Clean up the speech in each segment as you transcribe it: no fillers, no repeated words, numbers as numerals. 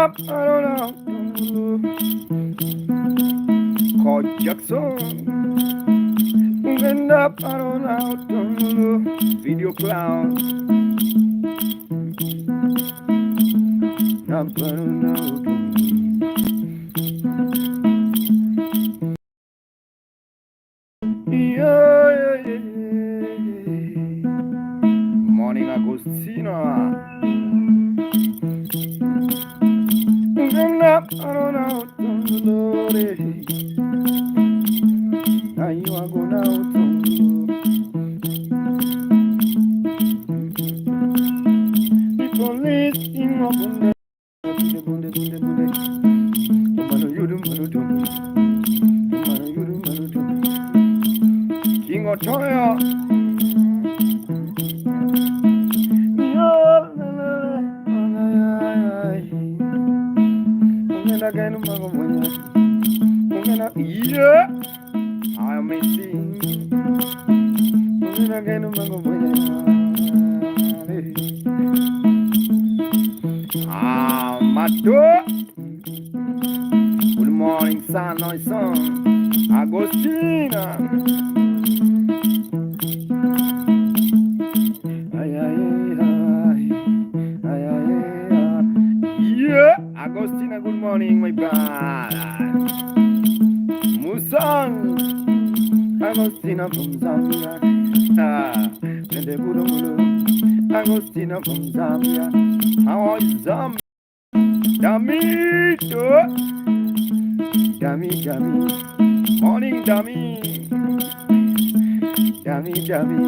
up, I don't know. Call Jackson. Moving up, I don't know. Video clown. Up, I don't know. Yeah, yeah, yeah, yeah. Morning, Agostina. Moving up, I don't know. Now you are going out. People listening up on the King of Toya. Yeah, I am missing. Mato. Good morning, son, my son. Agostina. Ay, ay, ay, ay, ay, ay. Yeah, Agostina, good morning, my brother. Musang. Agostina from Zambia. Agostina from Zambia. How are you, Zambia? Dummy, dummy, dummy. Morning, dummy. Dummy, dummy.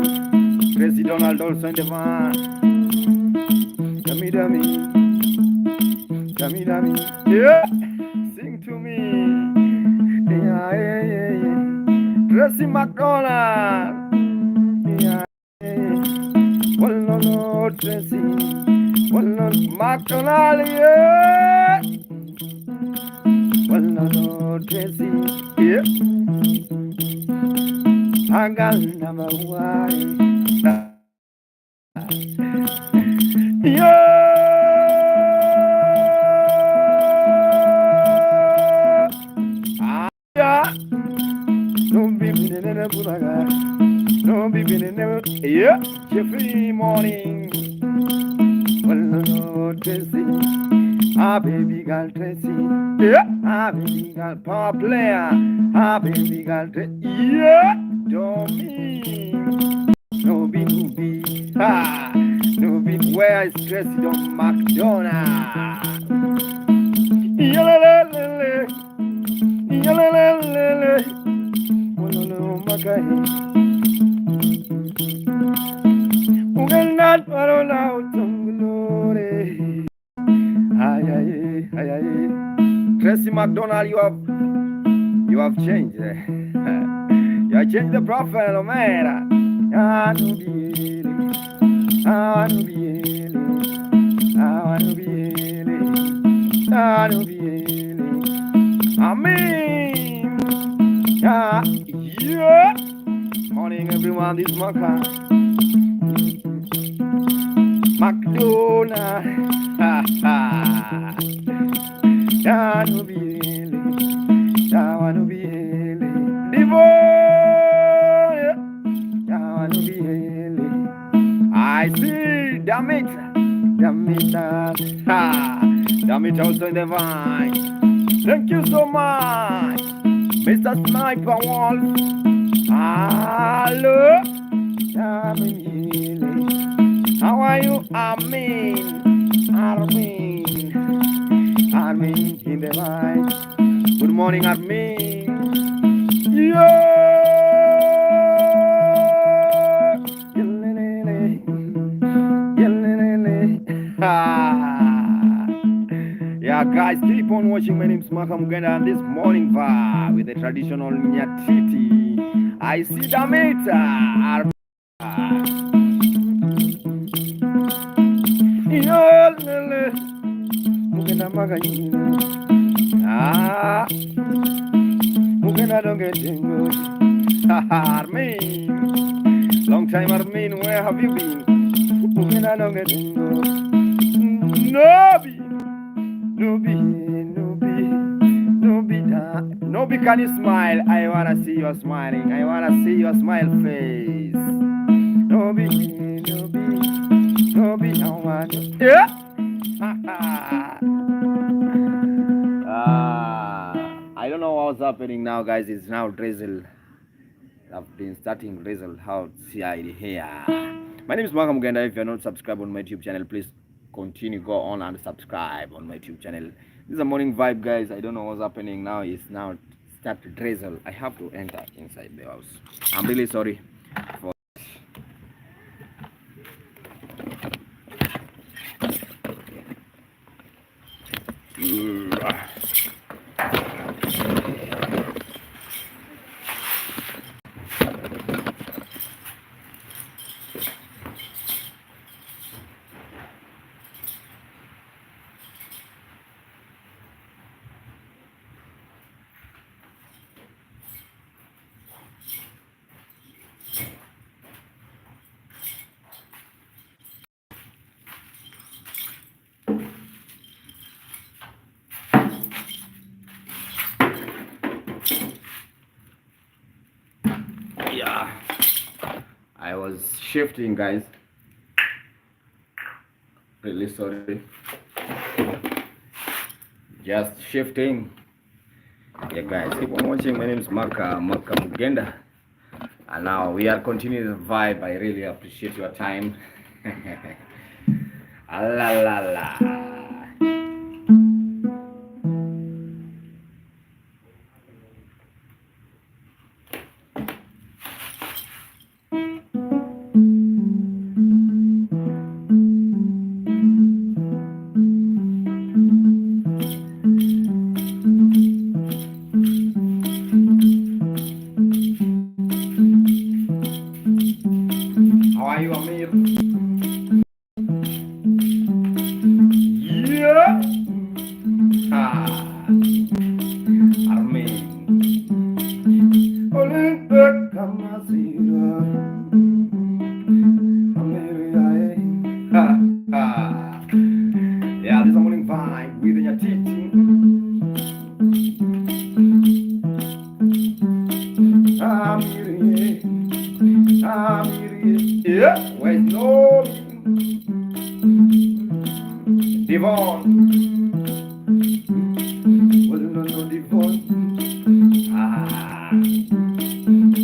Crazy Donald also in the van. Dummy, dummy. Dummy, dummy. Yeah, sing to me. Yeah, yeah, yeah, yeah. Tracy McDonald. Yeah, yeah. Well, no, no, Tracy. Well, no, McDonald, yeah. Well, no, no, Tracy, yeah. I got number one. Yeah. Ah, yeah. No baby, never put a guy. No baby, never. Yeah. Jeffrey morning. Well, no, no, Tracy. Ah, baby girl, Tracy. Yeah. Ah, baby girl, power player. Ah, baby girl, Tracy. Yeah. Don't be. No be, no be. Ah. No be. Where is Tracy? Don't McDonald. Yalala. Yalala. Oh, no, no, Makai. Not for out glory. Ay, ay, ay, ay. Tracy McDonald, you have changed. You have changed the profile, Omera. I know be I know be I know be I know be Amen. Yeah. Morning, everyone. This is Maka. McDonald, ha ha. I know be I know be Divoy, I know be I see, damn it, ha, damn it also in the vine. Thank you so much, Mr. Sniper Wolf. Hello, how are you, Armin in the light. Good morning, Armin. Yeah. Yeah, guys, keep on watching. My name is Makam Genda, and this morning vibe with the traditional Nyatiti. I see the meter. Ah, Mugena don't get English. Armin, long time Armin, where have you been? Mugena don't get English. Nubi, can you smile? I wanna see you smiling. I wanna see your smile face. Nubi, I want. Yeah. I don't know what's happening now, guys. It's now drizzle. I've been starting drizzle outside here. My name is Markham Genda. If you're not subscribed on my YouTube channel, please continue, go on and subscribe on my YouTube channel. This is a morning vibe, guys. I don't know what's happening now. It's now start to drizzle. I have to enter inside the house. I'm really sorry for yeah. I was shifting, guys. Really sorry. Just shifting. Yeah, guys, keep on watching. My name is Markham Genda. And now we are continuing the vibe. I really appreciate your time. La la la. How are you, Amir? Yeah. Armin. Olympic Kamazira. Amir, yeah, this is a morning vibe with Nyatiti. Amir, yeah, where's no Devon? Well, no, Devon.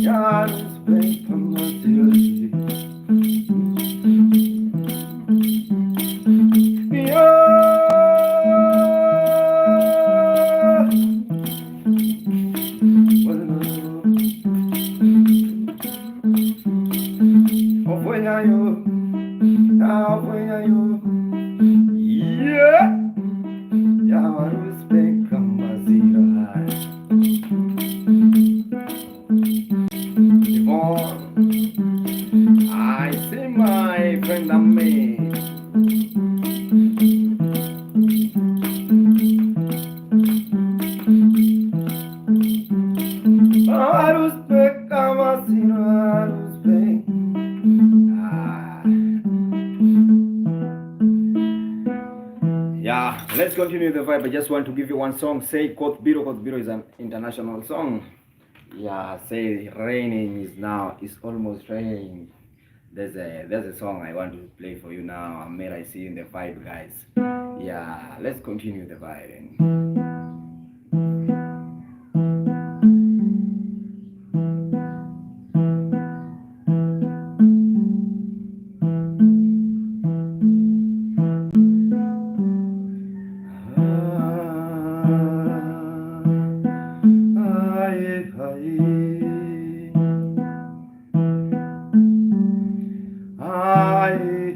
God is big from my theology. I see my friend and me. Yeah, let's continue the vibe. I just want to give you one song. Say Kotbiro. Kotbiro is an international song. Yeah, say raining is now. It's almost raining. There's a song I want to play for you now. Amir, I see you in the vibe, guys. Yeah, let's continue the vibe. Hi,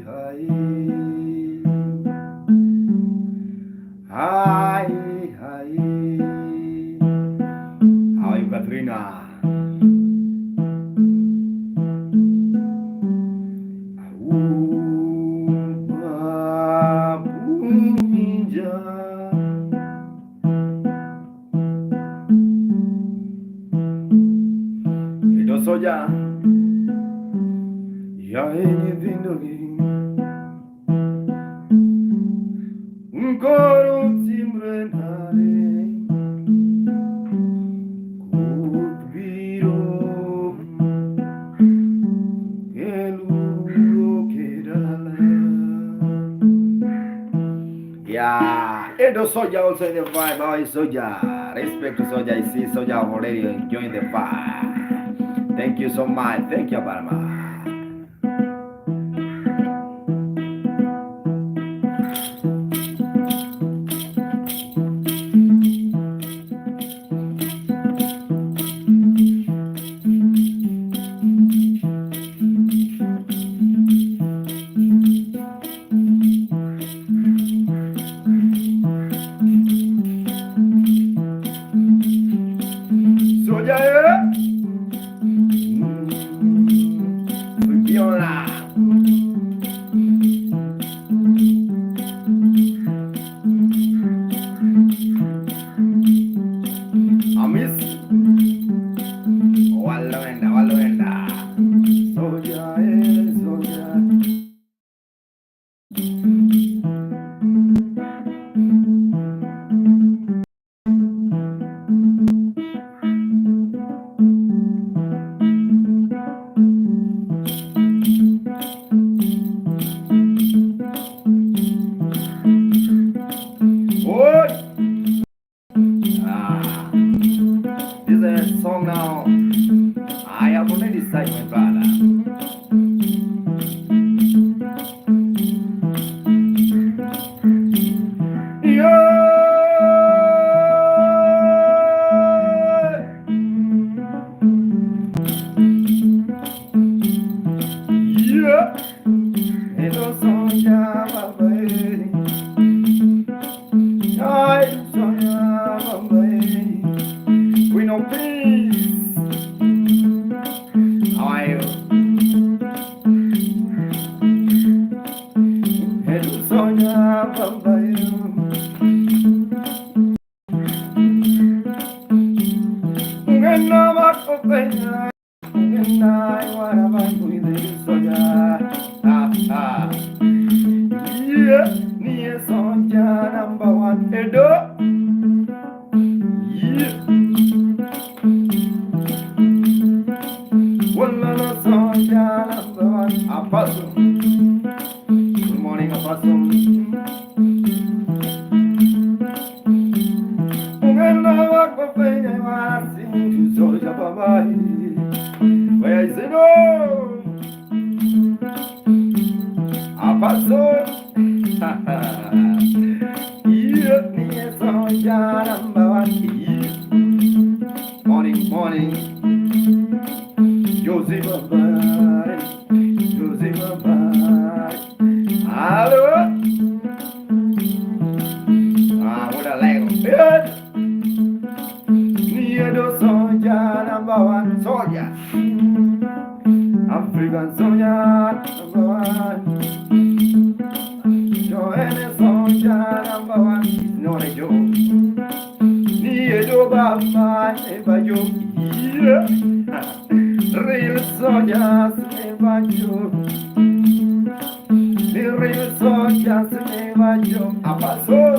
hi. How are you, Katrina? Ito soja ya yenye vindogi mkoro timro Yeah, and the soldier also in the vibe. How is soldier? Respect to soldier. I see soldier already enjoying the vibe. Thank you so much. Thank you, Barma. Soldier, Viola. I miss Waluenda, Waluenda. Soldier, soldier. Oh, ah, this is a song now. I have already decided, my brother. Yeah. Hello, Sonia, baby. Hi, Sonia, baby. We know peace. How are you? Hello, Sonia, baby. When I'm up for pain, when I wanna be with you, Sonia. Ah. Yeah, near Sonia, number one. Hello. Yeah. One little Sonia, number one. Apostle. Good morning, Apostle. When I walk for pain, I sing to Sonia, bye. Where is it? Oh, Apostle. Yeah, near Sonia, number one. Morning, morning. Joseph, bye. Joseph, bye. Hello. What a Lego. Near the soldier, number one soldier. African soldier, number one. Join the soldier, number one. It's not a joke. Near the Baba, never joke. Yeah. Real soldiers never joke. The real soldiers never joke. Apostle.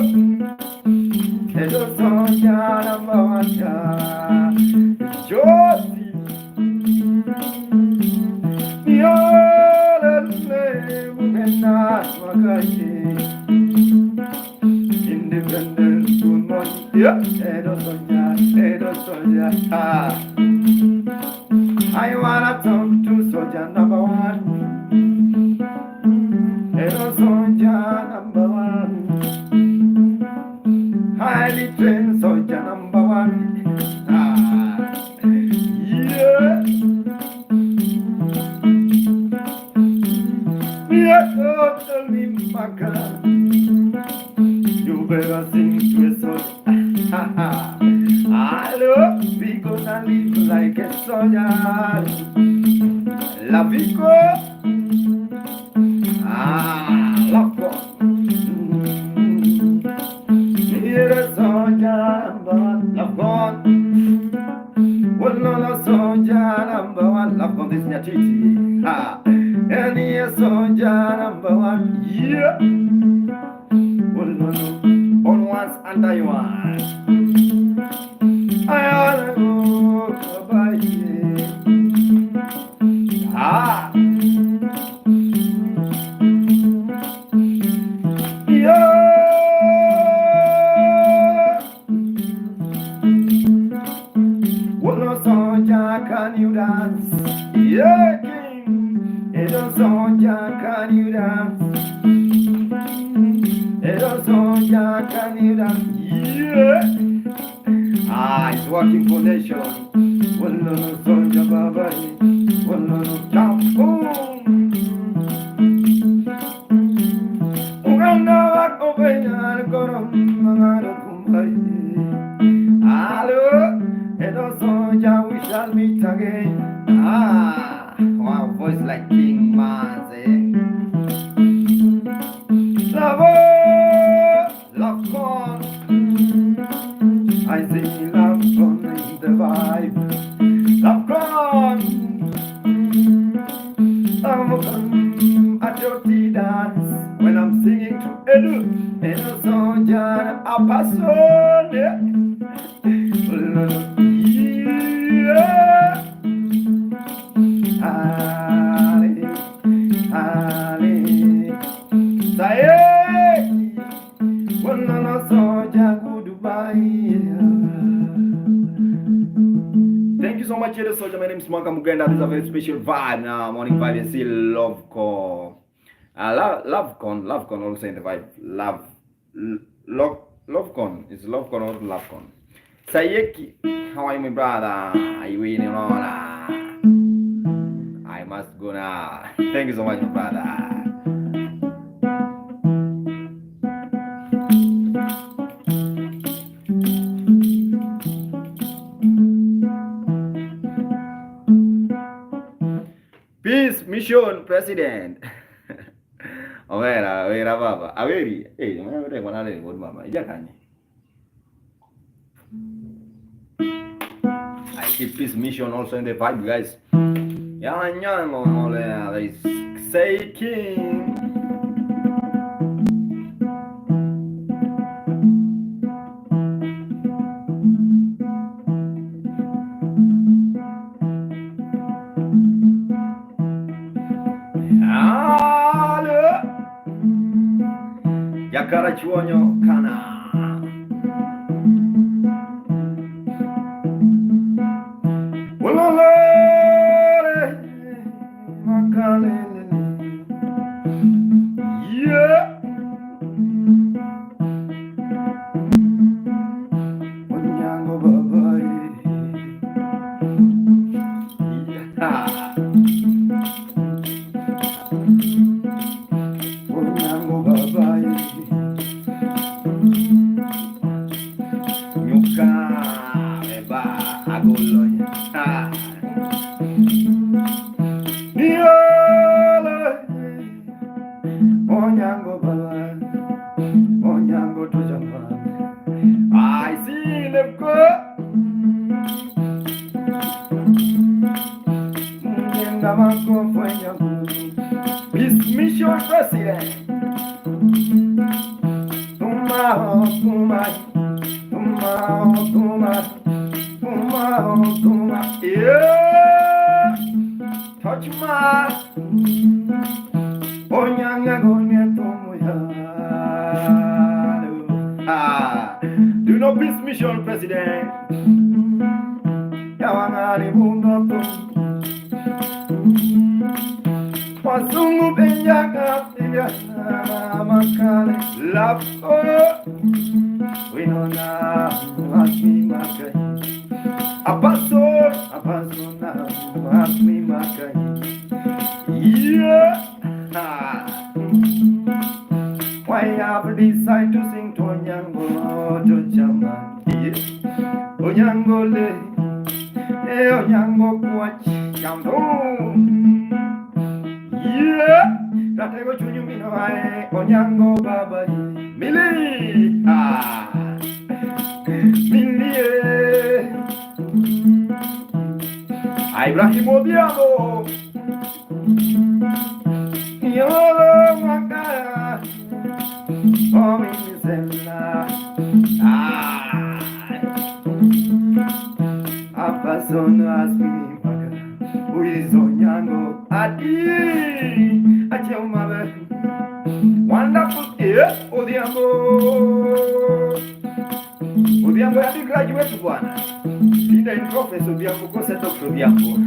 Hello, soldier, number one guy. Josie. You're the slave and not Makashi. Independent, good morning. Yeah. Hello, soldier. Ah. I wanna talk to soldier number one. Hello, soldier number one. Highly trained soldier number one. Ah, yeah. Yeah, totally maka. You better sing to a soldier. Hello, we gonna live like a soldier. La Vico. Loco. Here a soldier number one. Well, no, a soldier number one. Love on this Nyatiti. And here a soldier number one. Yeah. Well, no. On once under you one. I wanna go by you. Yeah. It's working for nation. Wallo Sonja Baba, wallo Champo. Uganda wako benya kono mangaro kumbai. Hello, hello Sonja, we shall meet again. Wow, voice like King Manze. Love on. I see love on in the vibe. Love on. Love on at your tea dance when I'm singing to Edu. Edu Sonja, a passion. Yeah. Ali, Ali, Saye. Thank you so much, Soldier. My name is Mwaka Mugenda. This is a very special vibe now. Morning vibe and still love call. Love con also in the vibe. Love con. Is love con or love con? Sayeki, how are you, my brother? Are you winning on? I must go now. Thank you so much, my brother. Peace mission president. Overa baba. Aweri. Hey, mwana le ngod mama. Ijakanye. I keep peace mission also in the vibe, guys. Yeah, mole. Say king. Yakara chuonyo kana. Wolole makalele. Yeah. Onyango baba. Yeah. Onyango baba. Onyango baba, onyango tojamba. I see the go. Ndamako fwenyango. Peace mission president. Tumao, yeah. Touch my. Onyanga gonya tomoya. Do not peace mission president. Yawangari bundoto. Masungu benjaga tiga makale love. We know now ask me makai. Apaso na ask me makai. Yeah. Why have decided to sing to Onyango to Chama? Onyango le, Onyango watch Jambo. Yeah, that I go to you, Onyango Baba. Millie, Millie, Ibrahim Obiabo. Apasono asmi maka Uizonyango Adi Acheumabe Wonderful Odiambo Odiambo ya graduate bwana Linda in professor Odiambo Kose doctor Odiambo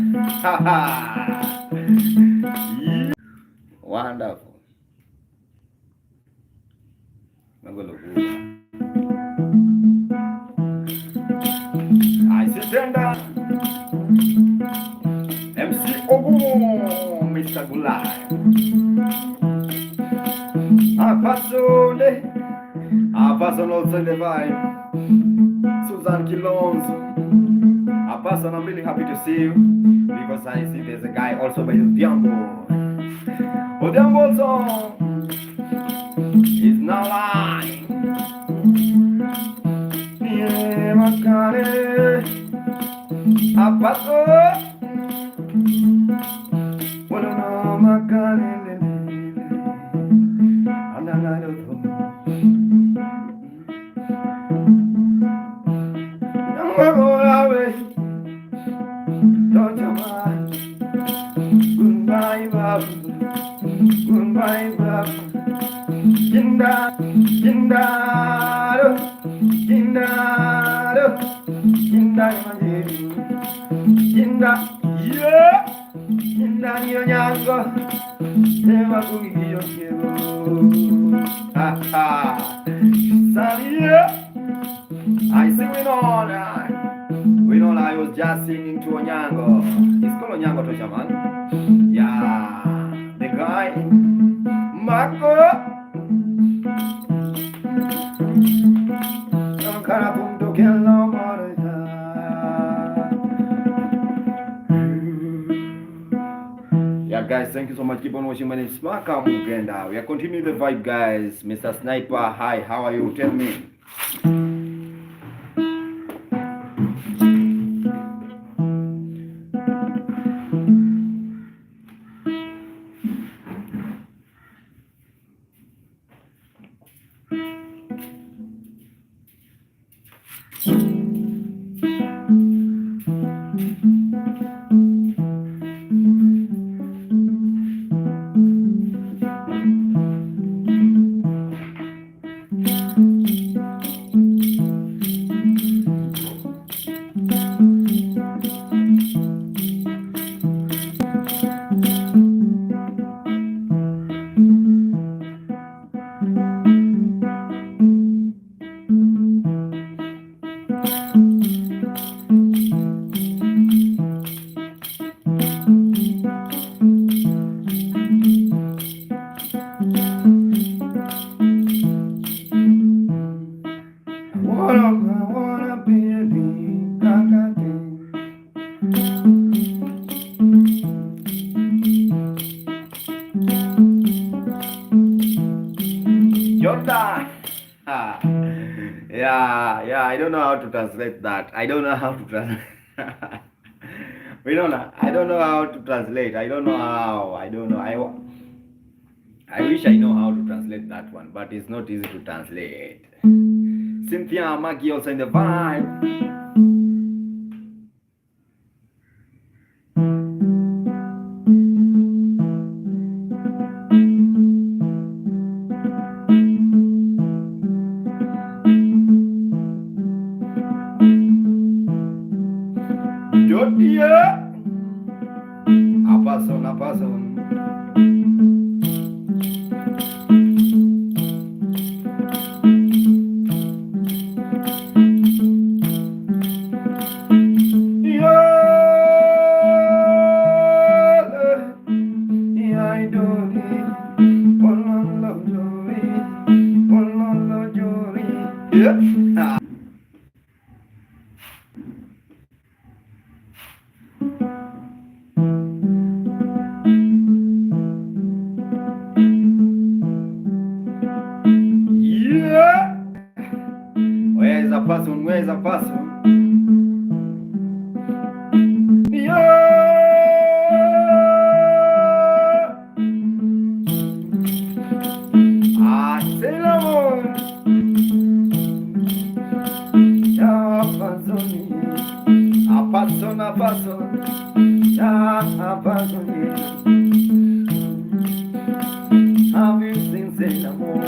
Wonderful Magolo Mr. Gulai. A person also in the vibe. Susan Kilonzo. A person I'm really happy to see you because I see there's a guy also by Odiambo. Odiambo song is now live. Yeah, Makale. A person. Well, no, Makale. Goodbye, Bob. Goodbye, Bob. Jinda, Jindado, Jindado, Jinda, Jinda, yeah, Jinda, Nyango, Never going to you. Ha ha, Salia. I see we know I was just singing to Onyango. It's called Onyango to Shaman. Yeah, the guy, Marco. Yeah, guys, thank you so much. Keep on watching. My name is Maka Mugenda. We are continuing the vibe, guys. Mr. Sniper, hi, how are you? Tell me. Yeah, I don't know how to translate that. I don't know how to translate. I don't know how to translate. I don't know how. I don't know. I wish I know how to translate that one, but it's not easy to translate. Cynthia Maggie also in the vibe. Jodia. Apason. Where's a person? A person, have you seen Saint Amor?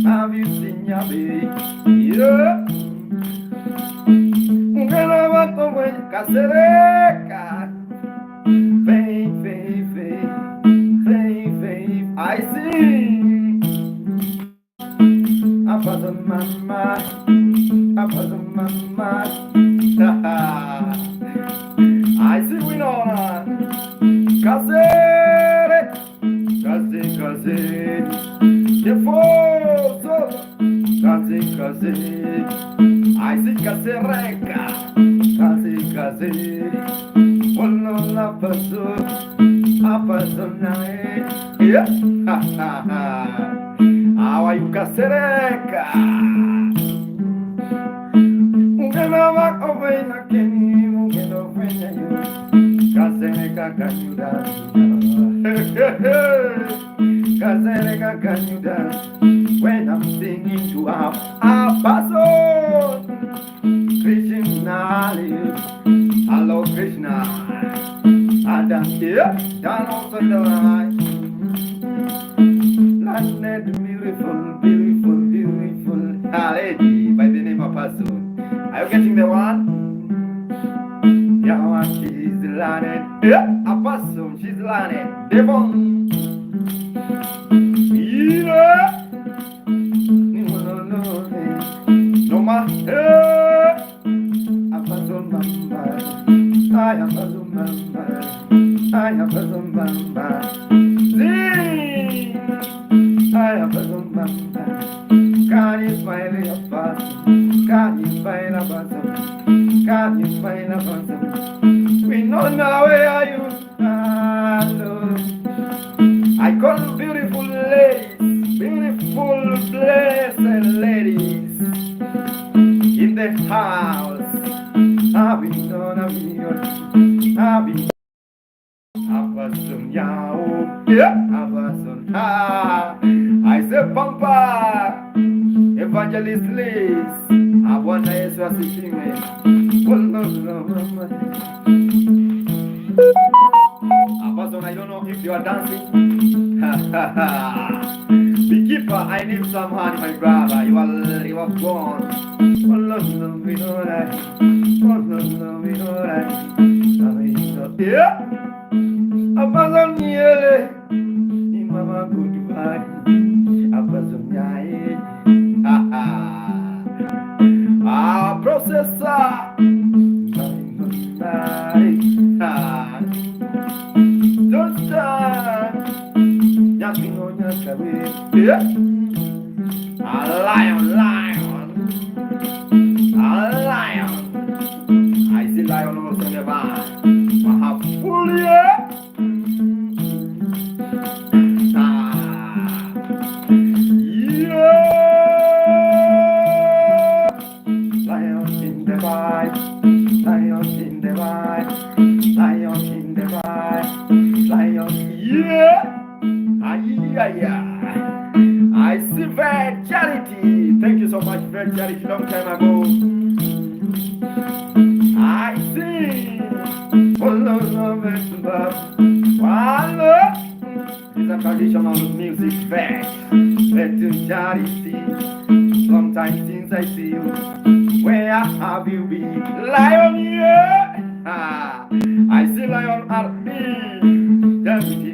Have you seen Yabi? Yeah. Ungana wato mwenye kasereka. Faith, I see. A person, mama. I see we know. kaze, Jefoso, kaze kaze, I see kasereka, kaze, Wolo la paso, apaso nae, yeah, ha ha ha, awa you kasereka, Mugena wak ovena keni, mugena ovena yo, kasereka kanyuda, kasereka kanyuda. When I'm singing to our person, Krishna lives. Hello Krishna, Adam here, down on the line. Landed beautiful lady by the name of person. Are you getting the one? Yeah, one she's landed. Yeah, a person, she's landed. Devon. Yeah. No matter, Amazon Mamba, I am Amazon Mamba, I am Amazon Mamba, Zing, I am Amazon Mamba. Can you smile a person? Can you smile a person? Can you smile a person? We know now where are you? I call beautiful ladies, beautiful blessed ladies in the house. I've been Abasum yao, yeah, Abasum ha. I say Pampa, Evangelist Liz, Abwana Yesu asishime. Abasum, I don't know if you are dancing. Beekeeper, I need some honey, my brother. You are gone. Oh no, no, we know that. Oh no, no, we know that. Yeah. Abazon yele, imama goodbye. Abazon yae. Ah, processor. Don't start. Nothing on your career. Yeah. A lion. I see lion also in the van. Mahapulia. Yeah. Lion in the vibe. Lion in the vibe. Lion in the vibe. Lion. Yeah. I see Vet Charity. Thank you so much, Vet Charity. Long time ago. I see. It's a traditional music Vet. Vet Charity. Long time since I see you. Where have you been? Lion, yeah. I see Lion RP. Dance.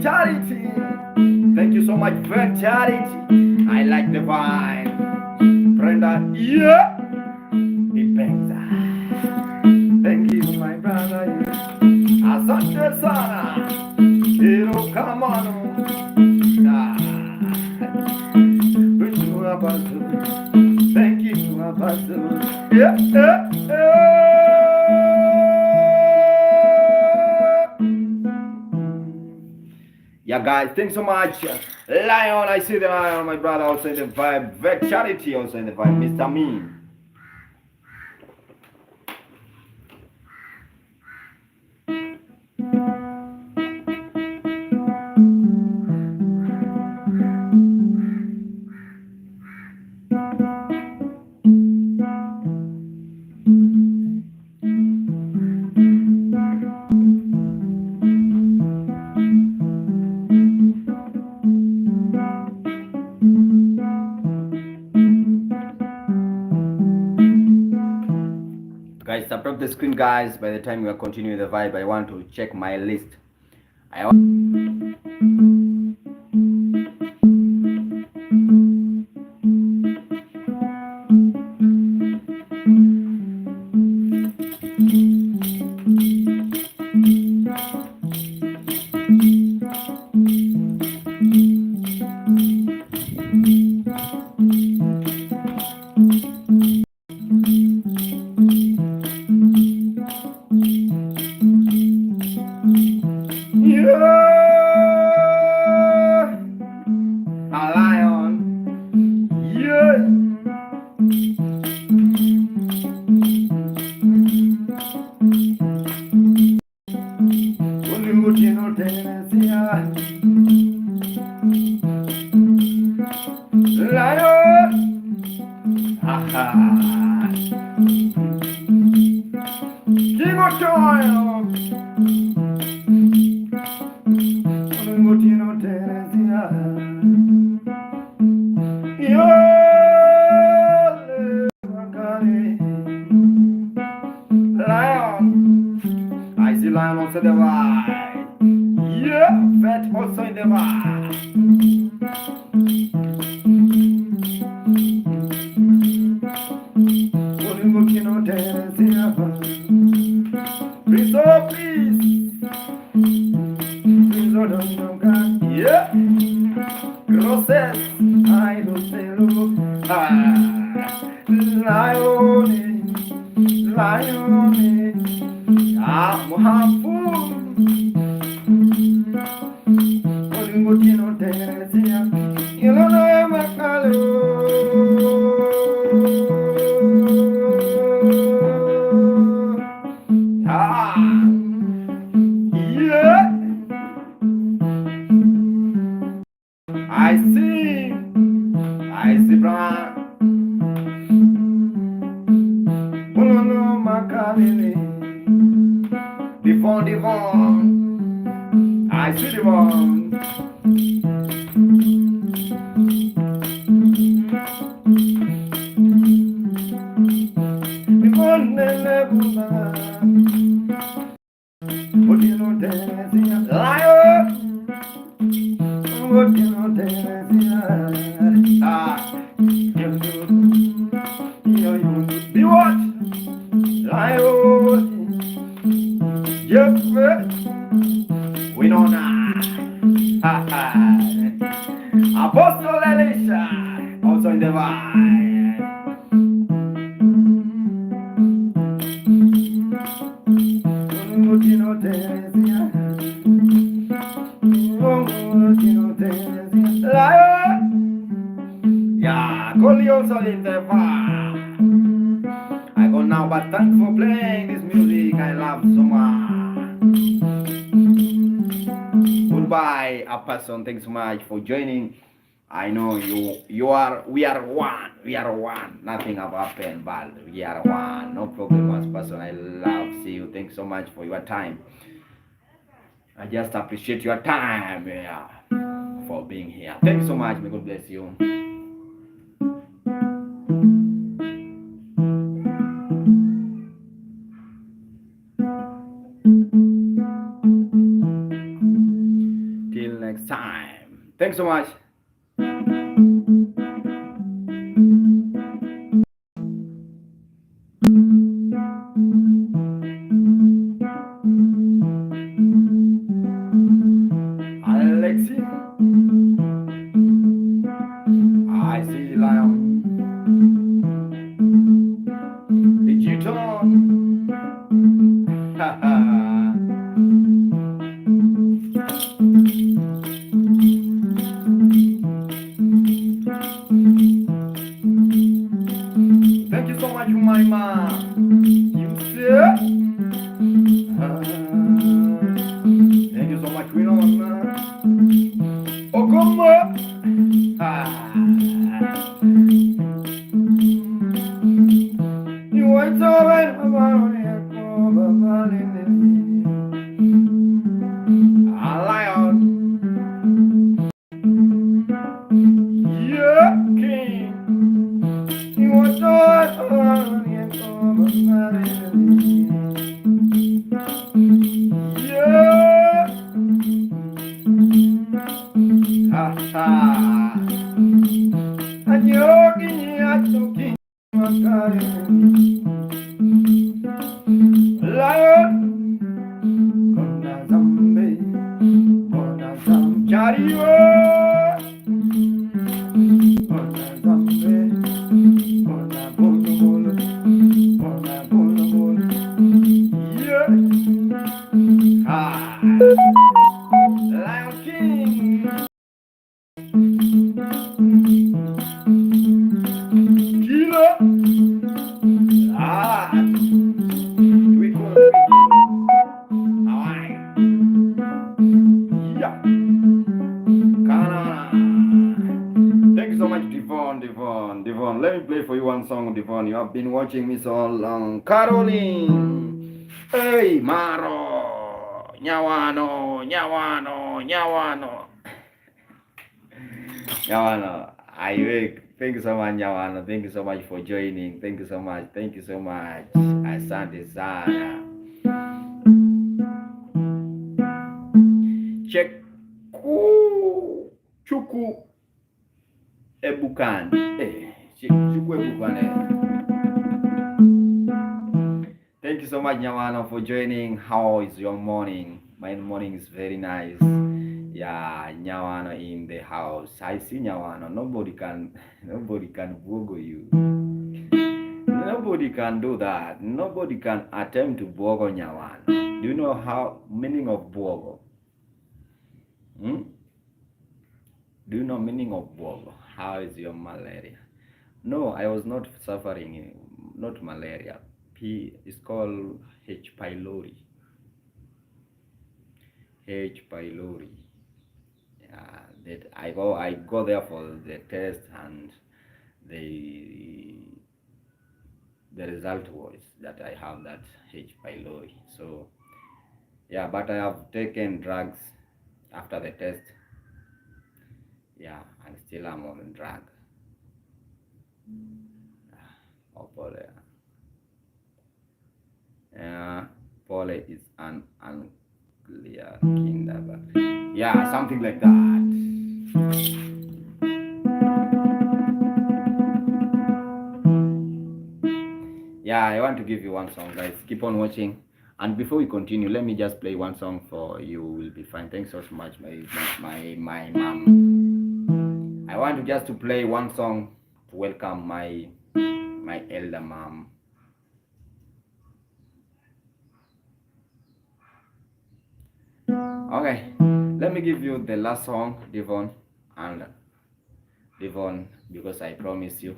Charity. Thank you so much for charity. I like the vibe. Brenda, yeah. Ipenza. Thank you, my brother. Asante sana. Hero, come on. Thank you, Abasu. Yeah. Yeah, guys, thanks so much. Lion, I see the lion, my brother, also in the vibe. Vet Charity, also in the vibe. Mr. Mean. Guys, stop the screen, guys. By the time we are continuing the vibe, I want to check my list. Aha. King of Toil. Mutino Teresia. Yo. Lion. I see lion also the right. Yeah, vet also in the right. Mutino Teresia. Please, oh please. Please, oh don't go. Yeah. Grosses. I don't say look. Lion. Lion. Ah, Muhafu. Mutino Teresia. You don't know my Ah, yeah. I see, Brown. Polono Makalele. Devon. I see Devon. Devon Nelebuma. Mutino Teresia. Lion. Mutino Teresia. Ah, you be what? Lion. Yep. Winona. Ha ha. Apostle Elisha. Also in the vine. Mutino Teresia. Mutino Teresia. Lion. Yeah, Coley also in the vine. I go now, but thanks for playing this music. I love so much. Goodbye, a person. Thanks so much for joining. I know we are one. Nothing have happened, but we are one. No problem, as person. I love see you. Thanks so much for your time. I just appreciate your time, yeah, for being here. Thanks so much. May God bless you. Till next time. Thanks so much. Alexi. I see the lion. Did you turn? Ha ha. Thank you so much, my man. You see? Thank you so much, Winona. Okoma. You went over a lion. Yeah, king. You went over yeah. Ha ha. Anyogi atoki makare. Lion. Kona zambe. Kona zamchariwa. Kona zambe. Kona bolo bolo. Kona bolo bolo. Yeah. Ah. Lion King. Killer. Ah. song, Devon. You have been watching me so long. Caroline! Hey, Maro! Nyawano! Nyawano! Nyawano! Nyawano, I wake. Thank you so much, Nyawano. Thank you so much for joining. Thank you so much. Thank you so much. Asante sana. Check. Chuku Ebukan. Chuku Ebukan. Thank you so much, Nyawano, for joining. How is your morning? My morning is very nice. Yeah, Nyawano in the house. I see Nyawano. Nobody can bogo you. Nobody can do that. Nobody can attempt to bogo Nyawano. Do you know how meaning of bogo? Do you know meaning of bogo? How is your malaria? No, I was not suffering, not malaria. It's called H. pylori. H. pylori. That I go there for the test, and the result was that I have that H. pylori. So yeah, but I have taken drugs after the test. Yeah, and still I'm on drug. Pole is an unclear kindergarten. Yeah, something like that. Yeah, I want to give you one song, guys. Keep on watching. And before we continue, let me just play one song for you. Will be fine. Thanks so much, my mom. I want to just to play one song to welcome my elder mom. Okay, let me give you the last song, Devon, because I promise you.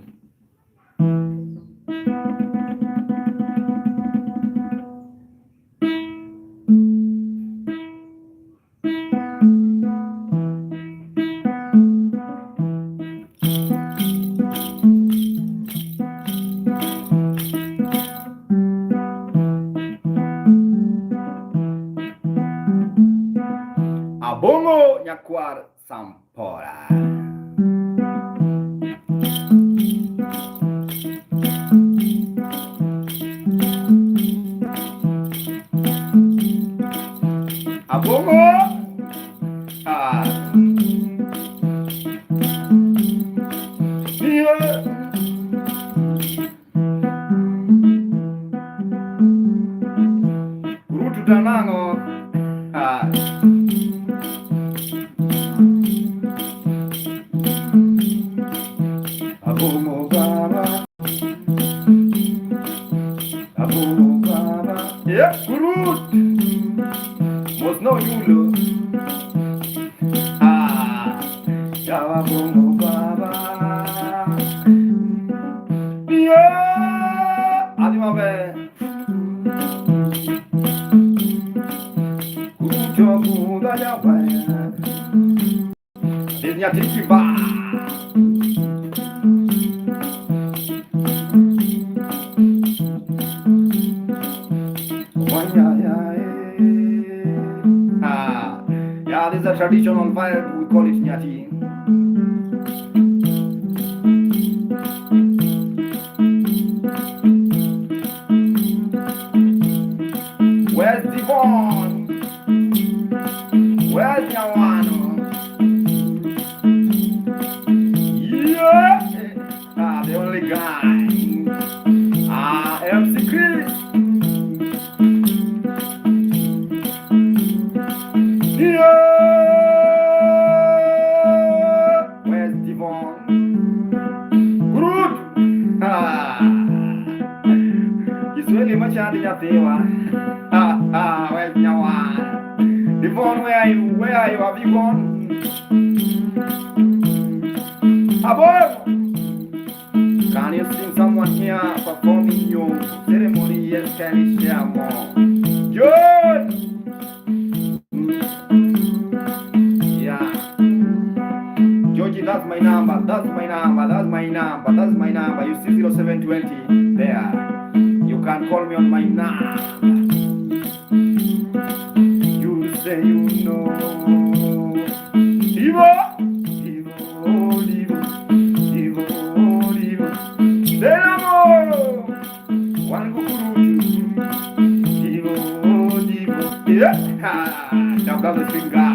Abongo nyakwar sampora. Abongo. Yeah. Rutu tanango. Abongo baba. Abongo baba. Yeah, kurut. Must know you look. Yawa bongo baba. Yeah. Adima be. Kucho buda yawa. This Nyatiti ba. Yeah, this is a traditional fire, we call it Nyati. Where's Devon? Where's Nyawano? Yeah! The only guy. MC Chris. Yeah! Where's Devon? Good! Kiswahili machani ya tewa. Where's Nyawan? Devon, where are you? Where are you? Have you gone? Above! Can you see someone here performing your ceremony? Yes, can you share more? Good! Yeah. Georgie, that's my number. That's my number. That's my number. number. That's my number. You see 0720 there. You can call me on my number. You say you know. Divo, Divo, Divo, Divo, Divo. Del amor. One cucurucho. Divo, Divo. Yeah. Now got the finger.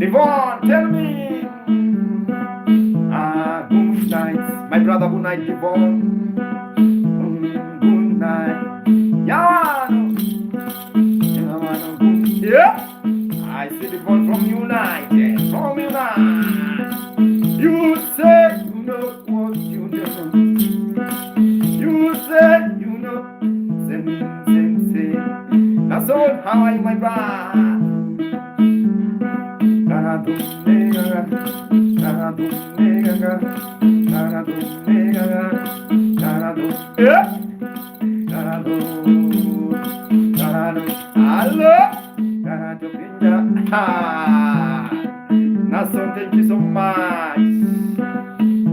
Devon, tell me. Good night. My brother, good night, Devon. Good night. Yawano. Yeah. I see Devon from United. From United. You say you know what you know. You say you know. Say. That's all. How are you, my brother? Nason, thank you so much.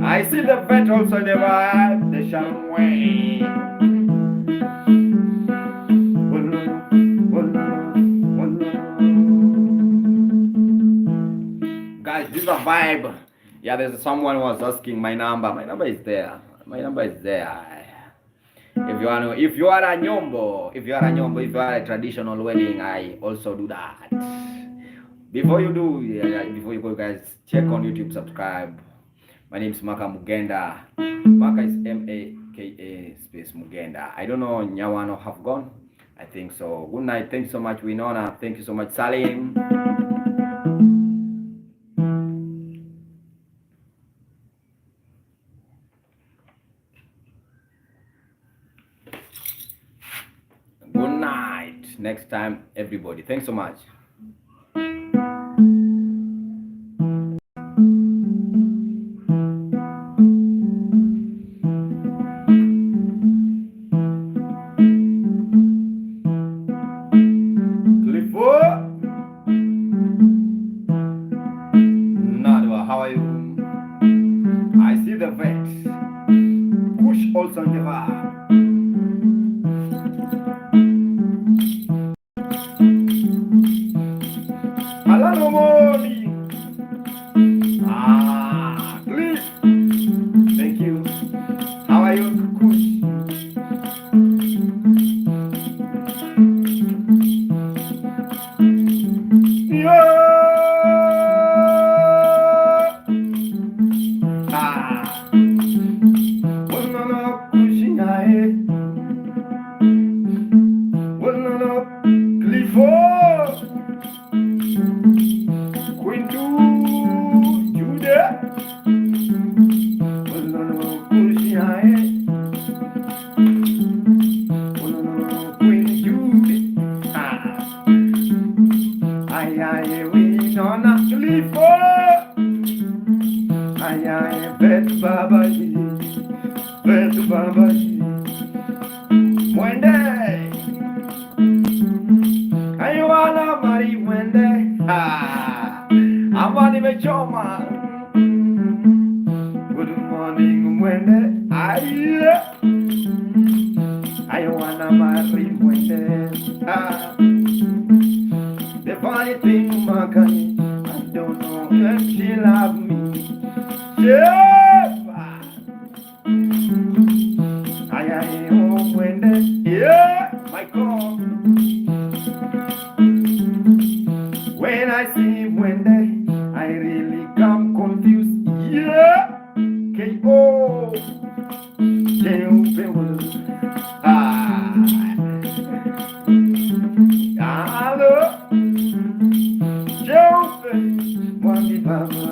I see the vet also never the shall wait. Guys, this is a vibe. Yeah, there's someone was asking my number. My number is there. My number is there. If you are a nyombo, if you are a traditional wedding, I also do that. Before you do, before you go, guys, check on YouTube, subscribe. My name is Maka Mugenda. Maka is Maka space Mugenda. I don't know, Nyawano have gone. I think so. Good night. Thank you so much, Winona. Thank you so much, Salim. Good night. Next time, everybody. Thanks so much. How are you? I see the vet. Push also never. Hello, Moni. Please. Thank you. How are you? Kush. Good morning, Wende. I wanna marry Wende. The funny thing, Makani, I don't know if she love me. Yeah. Wende. Yeah, my God. When I see Wende, I really come confused. Yeah. K.O. Hello. Jumpe. Mwami Baba.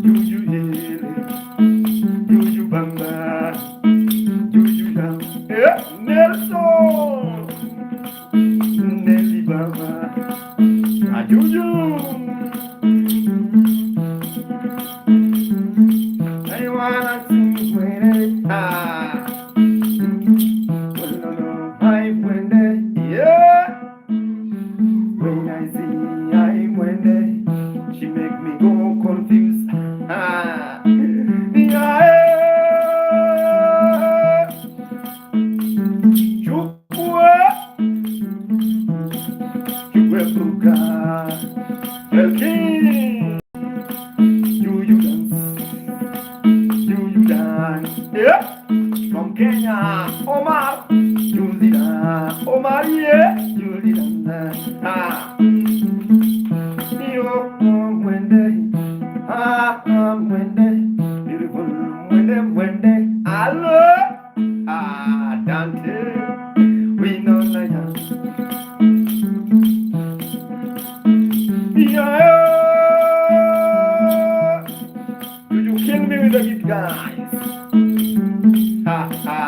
Juju Yele. Juju Bamba. Juju Yam. Nelson. Nelly Baba. Juju. I wanna sing when yeah. When I see I went Mwende, beautiful mwende, mwende. Hello, Dante, we know like that. Yeah, do you kill me with the hit, guys? Ha ha,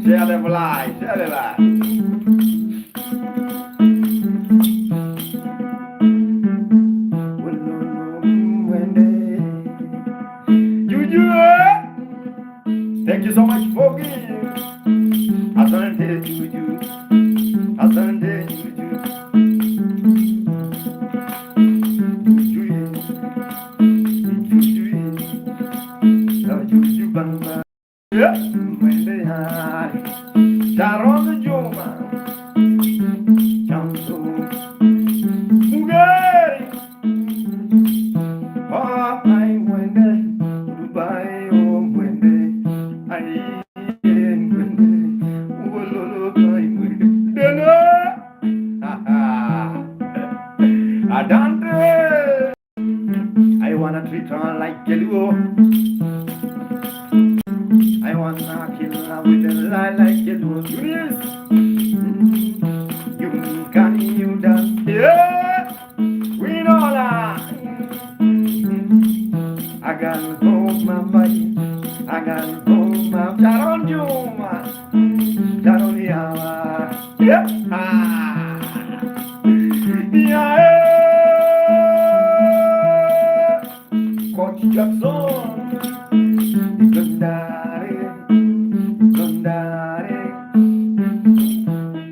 share them live, share them live. Thank you so much for giving. Asante Juju, Asante Juju, Juju Bamba, yeah, Mwende Hai, Sharon Juma, Jamso, Mugari, oh, I Mwende, Dubai, oh Mwende, I Adante, I wanna treat her like Keluo. I wanna kill her with a lie like Keluo. Julius, you can you dance? Yeah, we know that. I gotta hold my body. I gotta hold my Sharon Juma, Sharon Yawa. Yeah, yeah. Coach Jackson, Gundare, Gundare.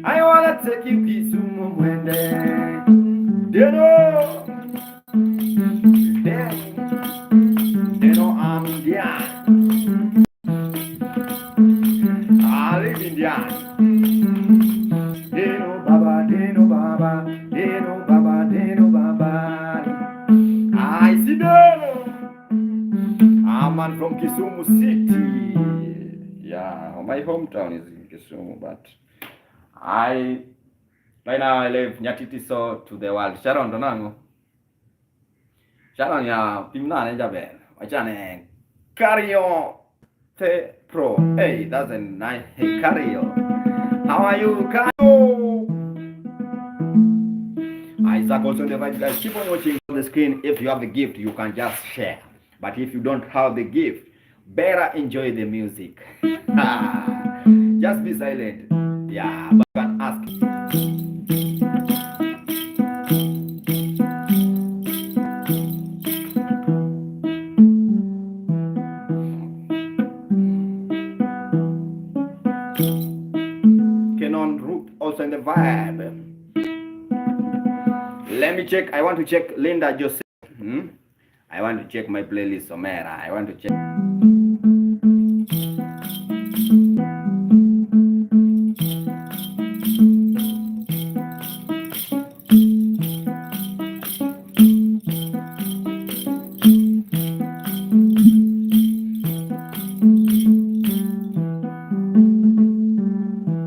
I wanna take you Kisumu Mwende. Deno, I'm Indian. I live Indian. Deno Baba, Deno Baba, Deno Baba, Deno Baba. I see Deno. I'm from Kisumu City. Yeah, my hometown is in Kisumu, but right now I live Nyatiti so to the world. Sharon Donango. Sharon ya Pimna Jaben. Wachane Cario Te Pro. Hey, that's a nice hey Cario. How are you, Cario? Isaac also invites guys. Keep on watching on the screen. If you have the gift, you can just share. But if you don't have the gift, better enjoy the music. Just be silent. Yeah, but you can ask. Canon Root also in the vibe. Let me check. I want to check Linda Joseph. I want to check my playlist, Omera. I want to check.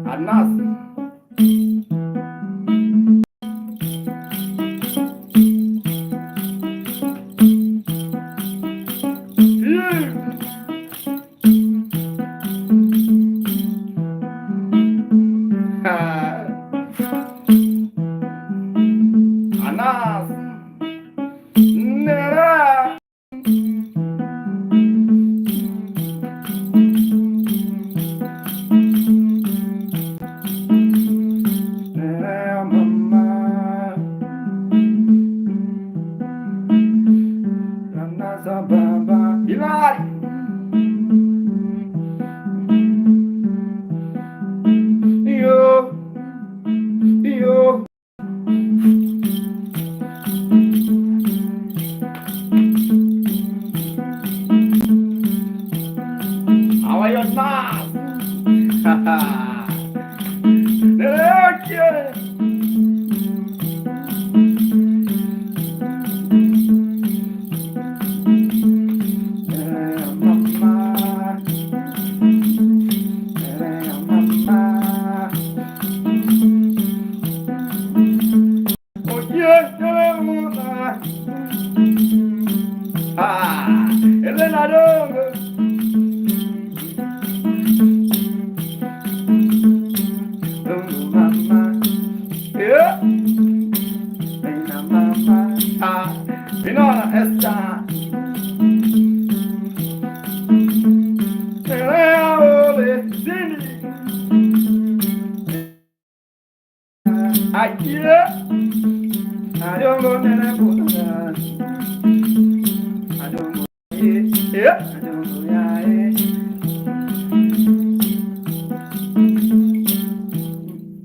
Anas. Anas. Nera. How are you, Nas?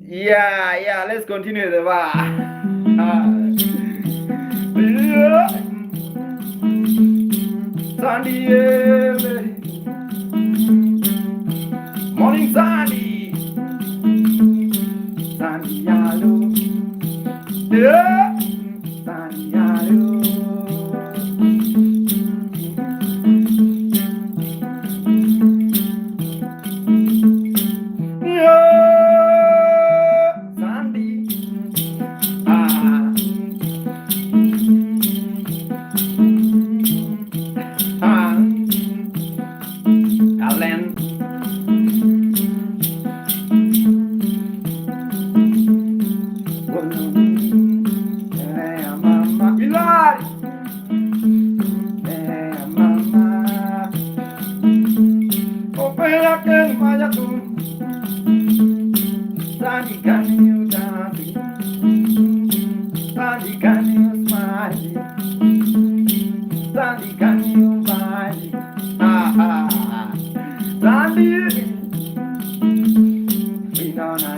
Yeah, let's continue the bar. Yeah. Sandy, morning Sandy, Sandy, hello. Yeah, Sandy, hello. Yeah, Sandy, ah, Alan. Sandy, can you dance? Sandy, can you smile? Sandy, can you smile? Sandy, we gonna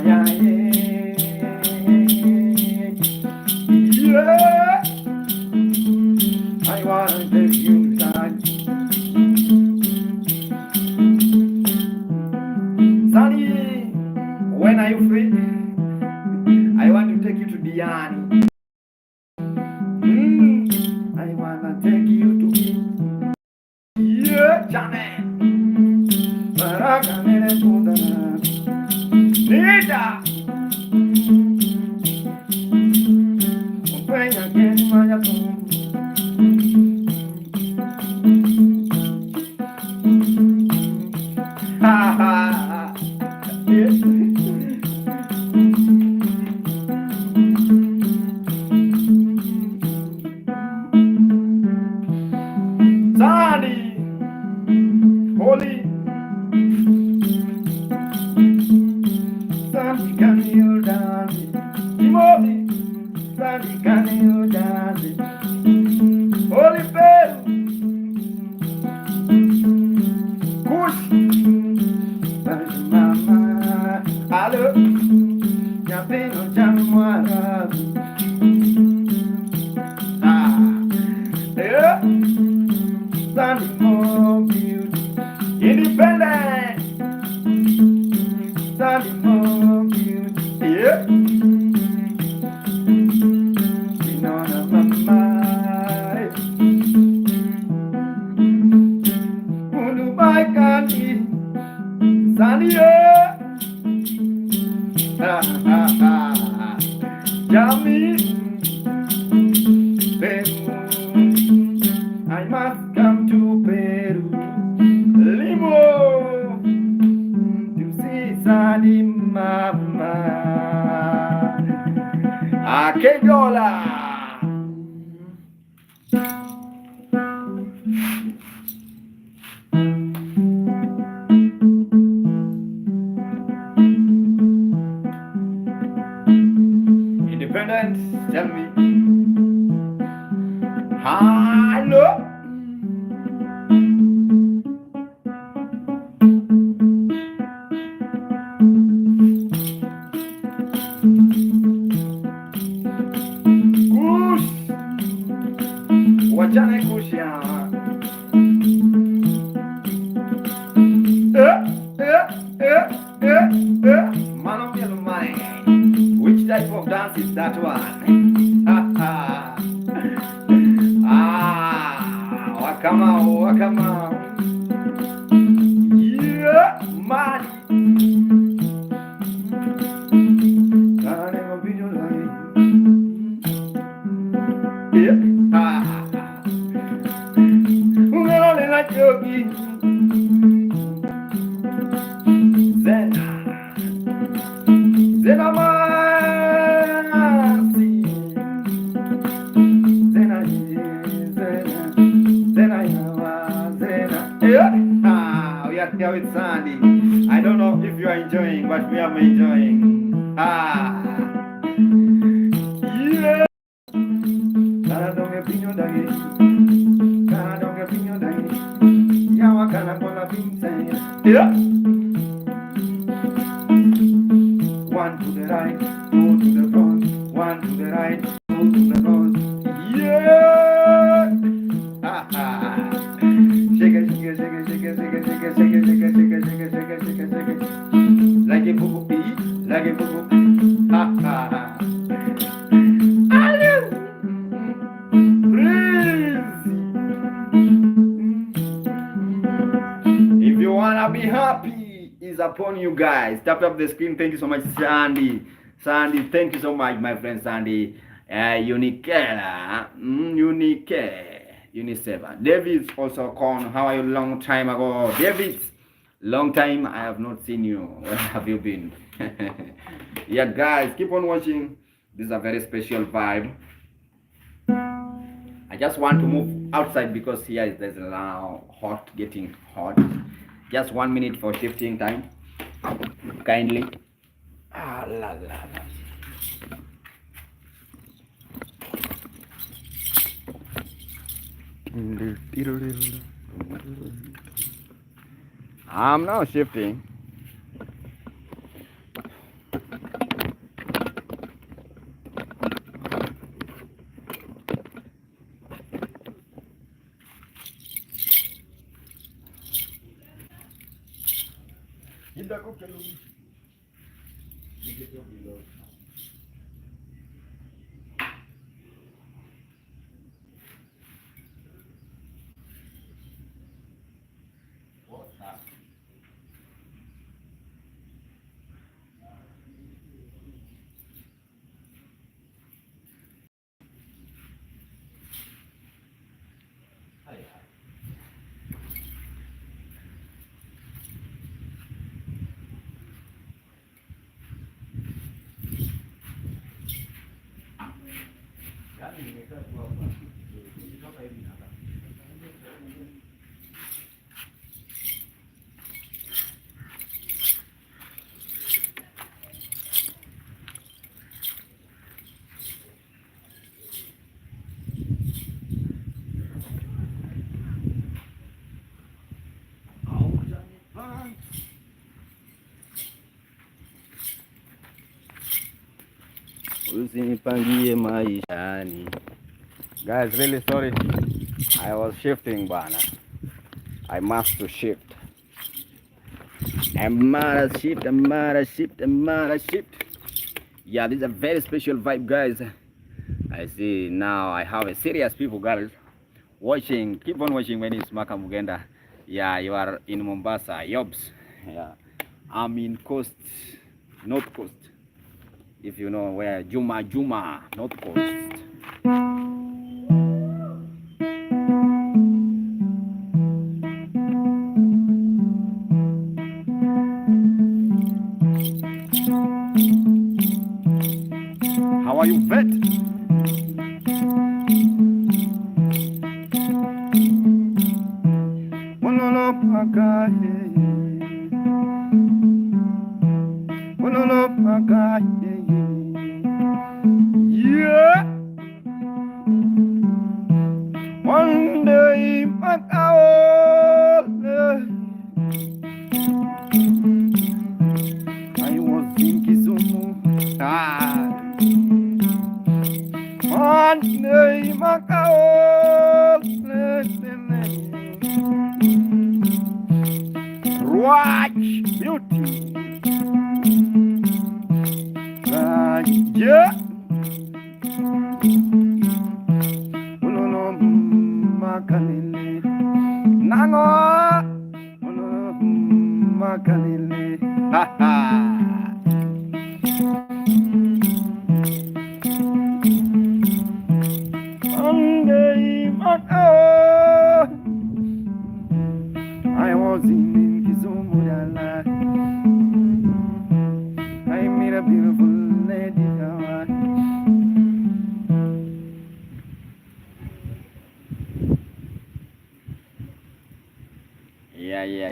yeah. I wanna take you time. Sandy, when are you free? I want to take you to Diani. I wanna take you to Janet. Maracanere Pudana. Nita. Peña que Mayatón. Ha ha. Sandy, Holy, Sandy, can you dance? Timothy, Sandy, can you dance? Holy Pedro, Kush, Sandy, Mama, Allo, Nyapino, Jamwara, yeah. Sandy more beauty, independent. Sandy more beauty, yeah. We know the mama. Ulu by Candy, Sandy, yeah. Yummy, I must come to Peru, Limo, to see Sandy Mama. Akeyola. Independence, tell me. Hello. Wachana kushia. Man of your money. Which type of dance is that one? Wakama, wakama. Yeah, man. Yogi Zena Zena Masi Zena Zena Zena yeah. We are here with Sandy. I don't know if you are enjoying, but we are enjoying. Yeah. Cara don't get opinion dagi. Cara don't get opinion dagi. I'm gonna be saying, yeah. One to the right, two to the front, one to the right, two to the front. Yeah! Ha ha! Shake it, shake it, shake it, shake it, shake it, shake it, shake it, shake it, shake it, shake it, shake it, shake it, shake it. Like a boo boo, like a boo boo. Ha ha ha! If you wanna be happy, is upon you guys. Tap up the screen. Thank you so much, Sandy. Sandy, thank you so much, my friend Sandy. Unique, Unique7. David also called. How are you? Long time ago, David. Long time I have not seen you. Where have you been? Yeah, guys, keep on watching. This is a very special vibe. I just want to move outside because here there's now hot, getting hot. Just 1 minute for shifting time. Kindly. Ah, la, la, la. I'm now shifting. Usinipangie maishani. Guys, really sorry. I was shifting, bana. I must to shift. I'm mad shift. Yeah, this is a very special vibe, guys. I see now I have a serious people, guys, watching. Keep on watching when it's Maka Mugenda. Yeah, you are in Mombasa, Yobs. Yeah, I'm in coast, north coast. If you know where Juma, north coast. How are you, vet? Yeah. One day, I was in Kisumu. One day, watch beauty. Yeah. Makanile. Nango. Makanile. Ha ha. I was in Kisumu. I met a beautiful lady.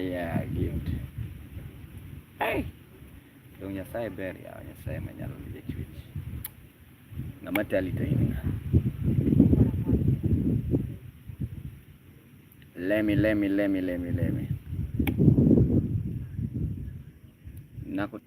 Yeah, gift. Hey, dong ya saya beri ya, saya menyalur di Twitch. Nama talita ini. Let me. Nakut.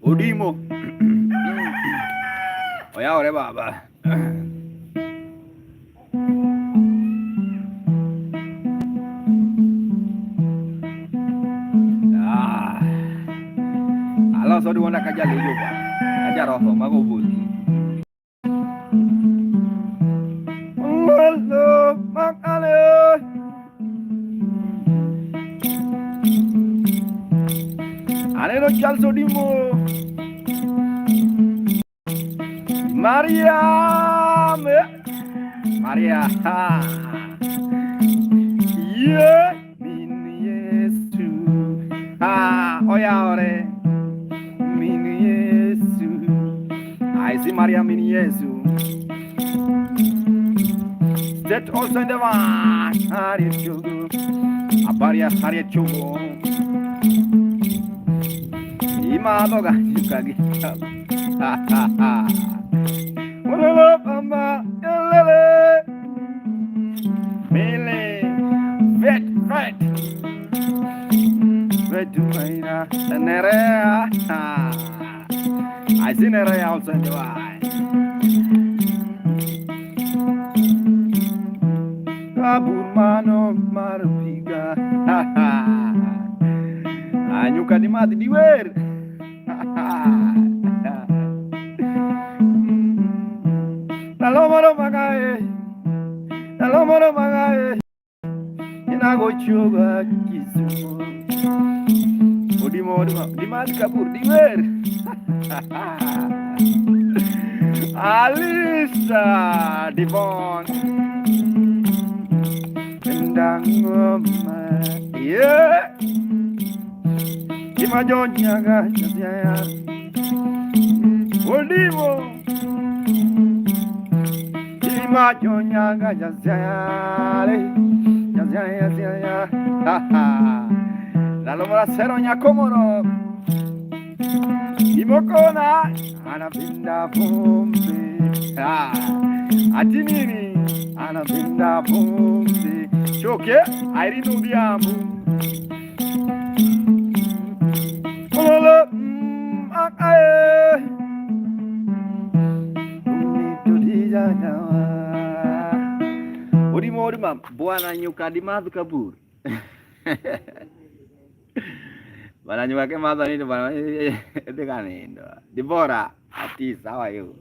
Udimo. Oya ore baba. Halo so diwona kajali juga. Aja roho magobuti. Halo makale. Ale no calzo dimo. Maria. Maria. Yeah. Min Yesu. Oya ore. Min Yesu. I see Maria min Yesu. That also in the one. Harriet Chogo. Abaria Harriet Chogo. Imadoga Yukagi. Hello, Mama. Hello. Mele. Vet. Vet to Maina. Nerea. I see Nerea also in the one. Abumano Marupiga. Anyuka di mati di wer. Nalomoro magae. Inago chuga kisumo. Odimo di mati kabur di wer. Alisa Divon. Ndangoma. Yeah. Imajonya ga ya. Odimo. Imajonya ga ya. La lomora seronya komoro. Imokona anapinda pombe. Atinini anapinda pombe. Choke airinu diamu. Ololo akae. Odimo bwana nyuka di madhu kabur. Bwana nyuka ke madhu ni bwana dekane ndo. Dibora ati sawa yo.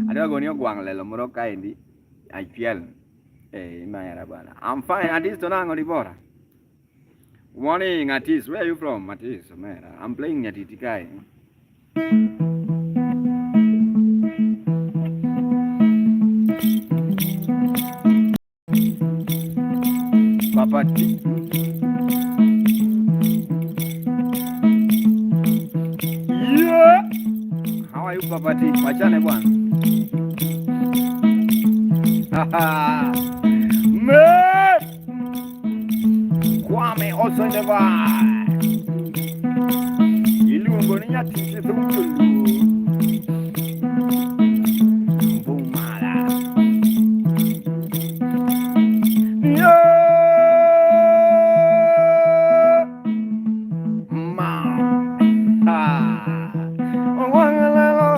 Ada gonyo gwang lelo moroka indi. IPL. Imaya bwana. I'm fine. Atis tonango Dibora. Morning, Atis. Where are you from, Atis? Man, I'm playing Nyatiti guy. Papati. Yeah. How are you, Papati? Wachane bwana. Man. Kwame also in the vibe. Ilungo ni Nyatiti thukulu. Bumala. Yeah. Ma. Wangalalo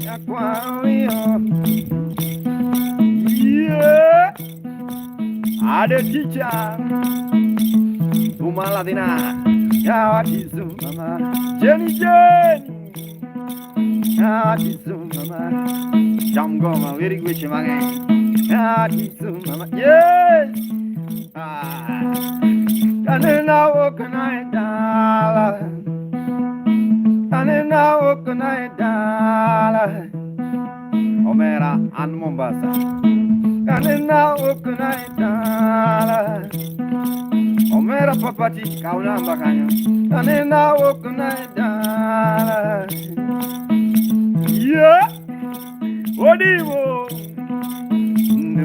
nyakwalio. Yeah. Ada teacher. Bumalatina, Yawatisu mama, Jenny, Yawatisu mama, Jamgoma, very good, Yawatisu mama, yes, and then now what can I die, Omera and Mombasa, and then now what can I die, Omera. Ora papati kaulamba kanyo. Anena wokunaida. Yeah. Odiwo.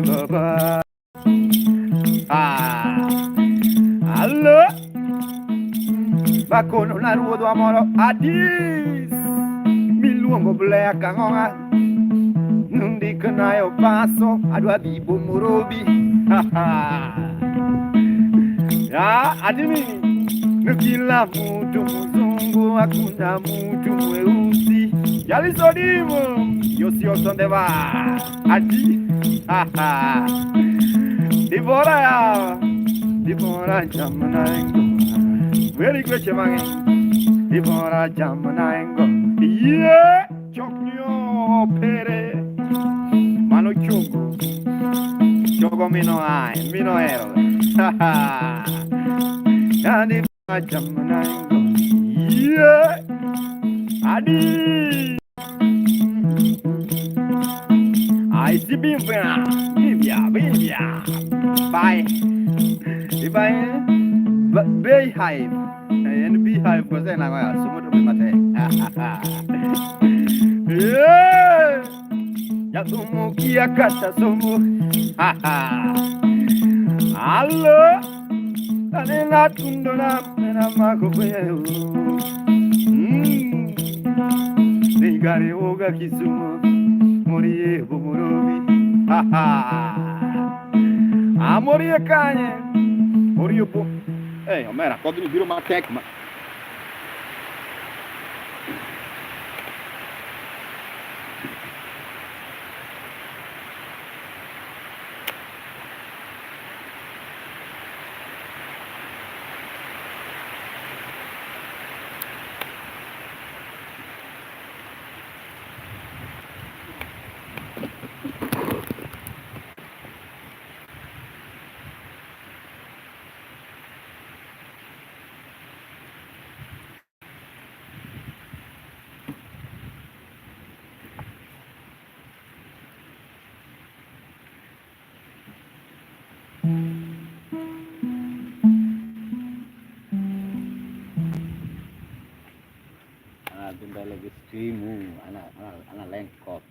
Baba. Ah. Allo. Bakono na ruodo amoro. Adis. Miluongo blea kangonga. Nundi kanayo paso. Adwa bibo morobi. Ha ha. Ya, adimi. Kila mtu mzungu, hakuna mtu mweusi. Yalisodimu, yosiyosondeva. Adi, haha. Divora jamanaengo. Very great chamange. Divora jamanaengo. Yeah, choknyo pere. Mano chogo. Chogo mino ai, mino ero. Haha. Adi jamanaengo. Yeah. Adi. I see Bimbia. Bye. Bye. Beehive. And beehive was then I was so much. Yeah. Yasumu kia kata sumu. Hello. Anena tundona mena makopeyo. Nigari oga kisumu morie bumurobi. Morie kanye. Morie po. Ei, Omera, pode me vir uma tecma. Benda lagi streamu, anak lengkap.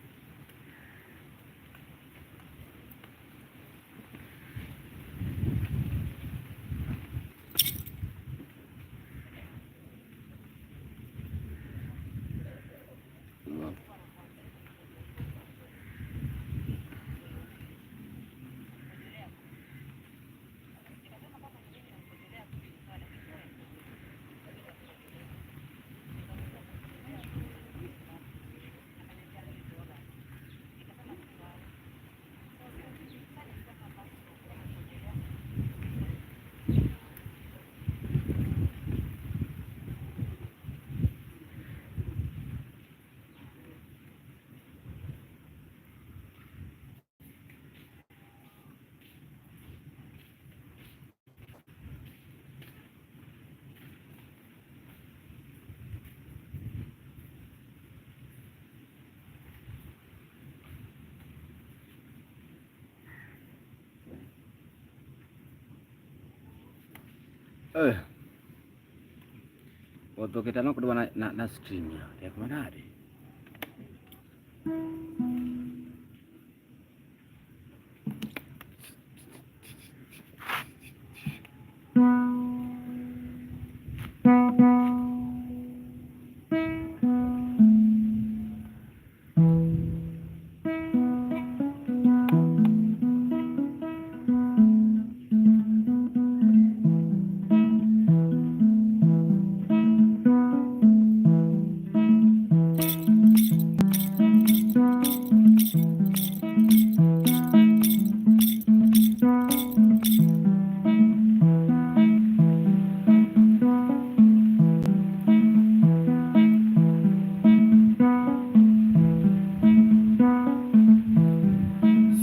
Waktu kita nak kedua nak stream ya, dia kemana ada?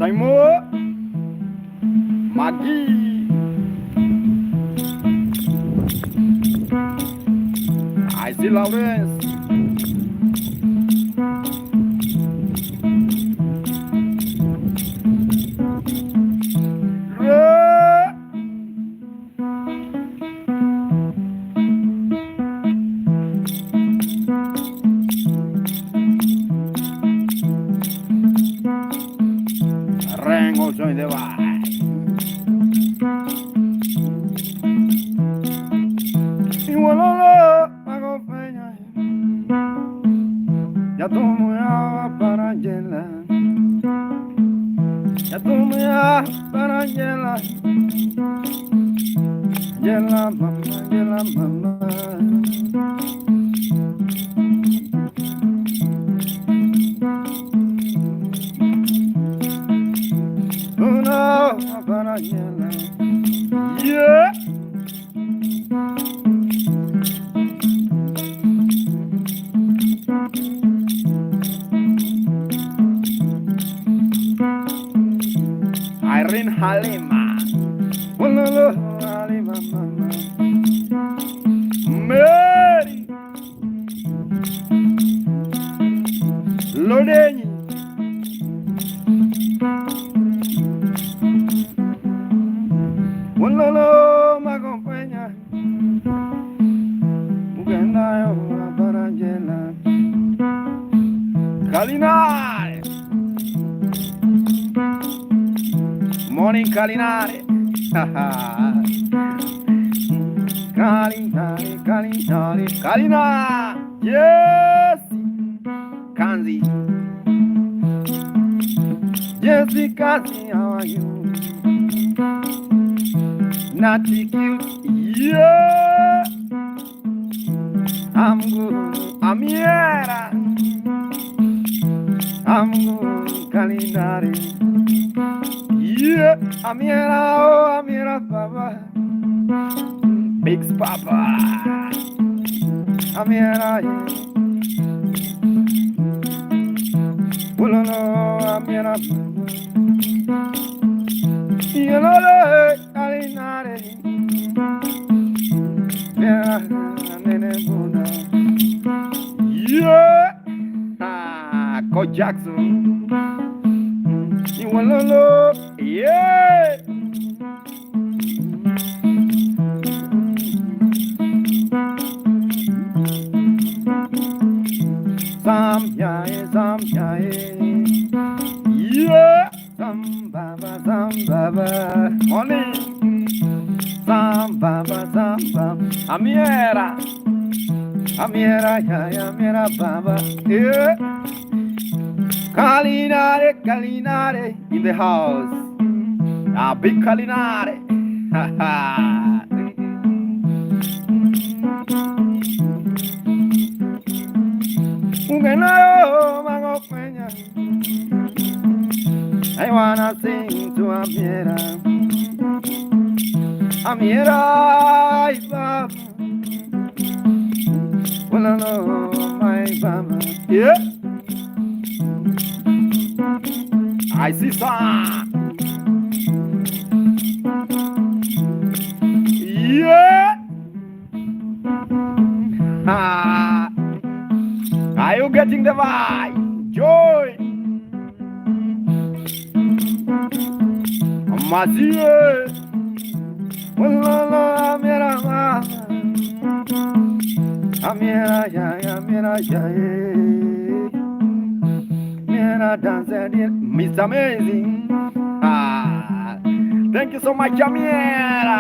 Saimo Magi I see Lawrence Angela mama, Angela mama. Oh no, Angela. Yeah. Irene Halima. Walala Halima mama. Mary. Lodeni. Walala magompenya. Uganda yo Barangela. Kalinare. Morning Kalinare. Kalinare, Kalinare, Kalina. Yes. Kanzi. Jessica, how are you? Nyatiti. Yeah. I'm good. I'm here. I'm good. Kalinare. Yeah, I'm here, oh, I'm here, Papa. Big Papa. I'm here, oh, no, I'm here, you know, Kalinare. Yeah, Coach Jackson. You want to know? Yeah. Some jaye. Yeah. Some baba. Money. Some baba. Amiera, yeah, Amiera, baba. Yeah. Kalinare in the house. Ah, big Kalinare. I wanna sing to Amiera. Amiera, baba. Well, I know my baba. Yeah. I see some. Yeah. Are you getting the vibe? Joy. Mazie. Walala, Amira, Amira, yeah. Mira, dance, Miss Amazing. Thank you so much, Amira.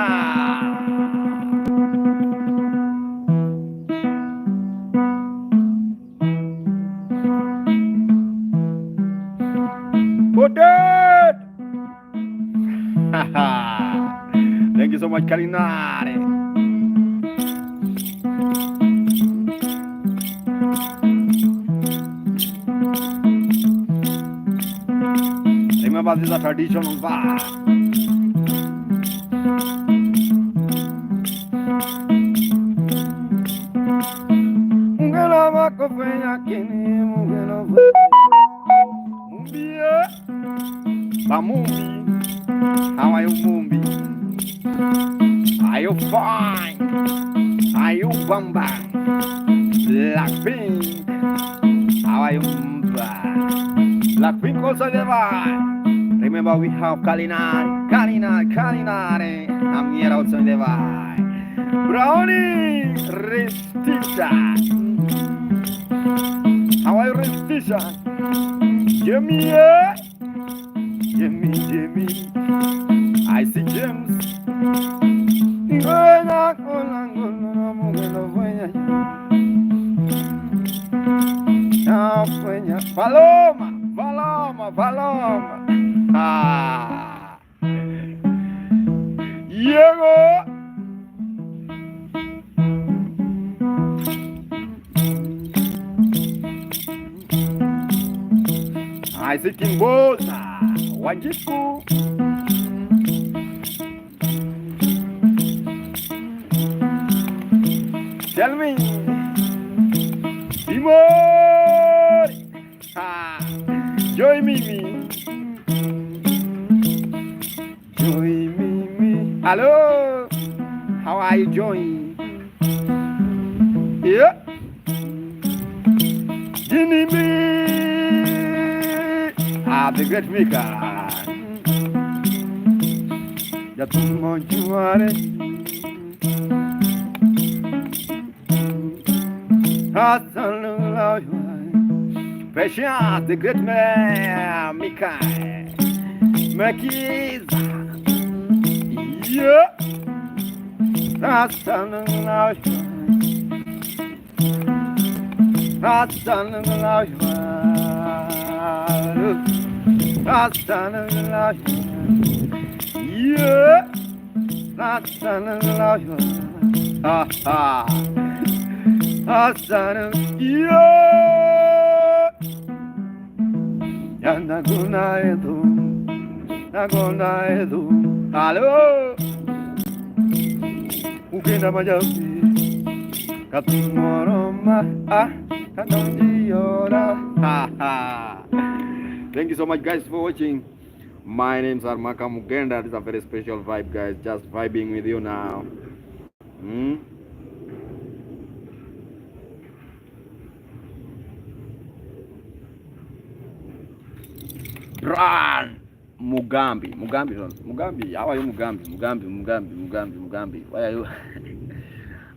Odette! Thank you so much, Kalinare. Remember, this is a traditional vibe. Mumbi, how are you, Mumbi? Are you fine? Are you Bamba? Blackpink, how are you, Mumba? Blackpink also the vibe. Remember, we have Kalinare. I'm here also in the vibe. Brownie, Restisha. How are you, Restisha? Jimmy, I see James. Paloma. Diego. I see Kimboza, Wajiku. Tell me, Timor, Joy Mimi, Joy Mimi. Hello, how are you, Joy? Yeah, Ginny me, the great maker. Yatumon Patience, the great man, Mika, Makiz, yeah, that's done. Yeah, that's done. Asana, yeah, ya naguna edu, hello, ukenda majazi, katumoroma, katonjiora, Thank you so much, guys, for watching. My name's Armaka Mugenda. This is a very special vibe, guys. Just vibing with you now. Bran Mugambi. How are you, Mugambi? Why are you?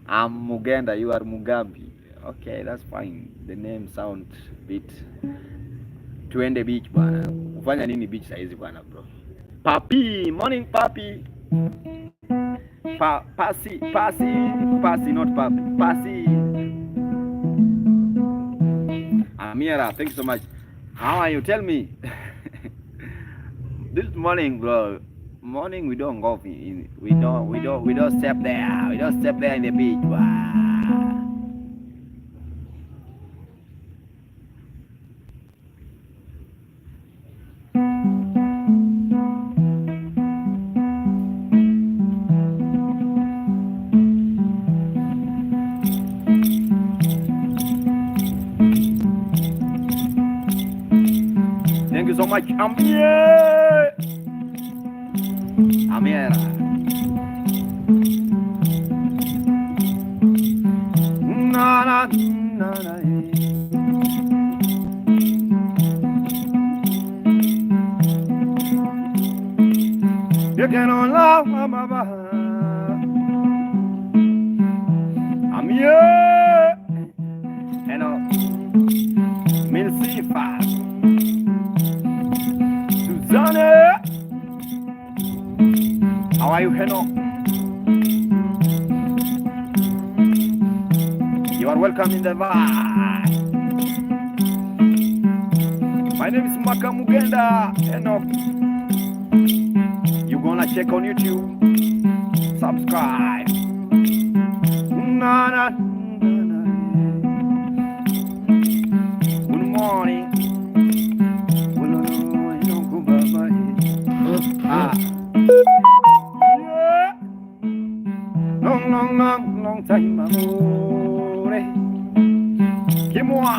I'm Mugenda. You are Mugambi. Okay, that's fine. The name sounds bit. Tuende beach bwana. Ufanya nini beach saizi bwana bro? Papi, morning papi. Passy, not papi. Passy. Amira, thank you so much. How are you? Tell me. This morning, bro. Morning we don't go in. We don't step there. We don't step there in the beach. Wow. Thank you so much, Amira. Na. You cannot love Mama. Amira. Hello. Milsifa. How are you, Heno? You are welcome in the vibe. My name is Maka Mugenda. Heno. You gonna check on YouTube? Subscribe. Na. Good morning. Long time amore. Kimwa.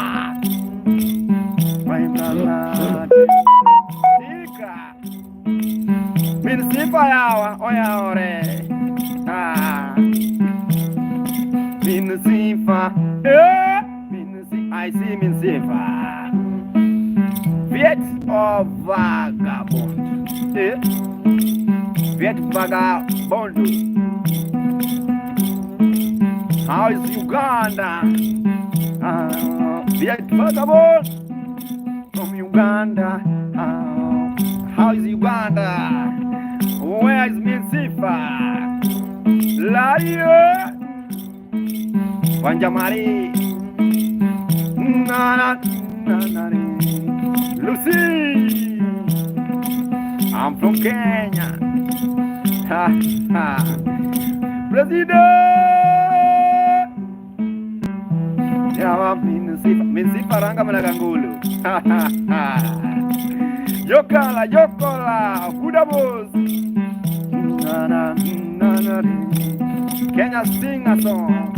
My brother. Tika. Minsifa yawa oya ore. Minsifa. I see Minsifa. Viet or vagabond. Viet vagabond. How is Uganda? Viet vagabond from Uganda. How is Uganda? Where is Minsifa? Lario Wanjamari. Na. Lucy, I'm from Kenya. Ha ha. President. Ya minsifa ranga managangulu. Ha ha ha. Yokola, Budabos. Na na na. Kenya sing a song.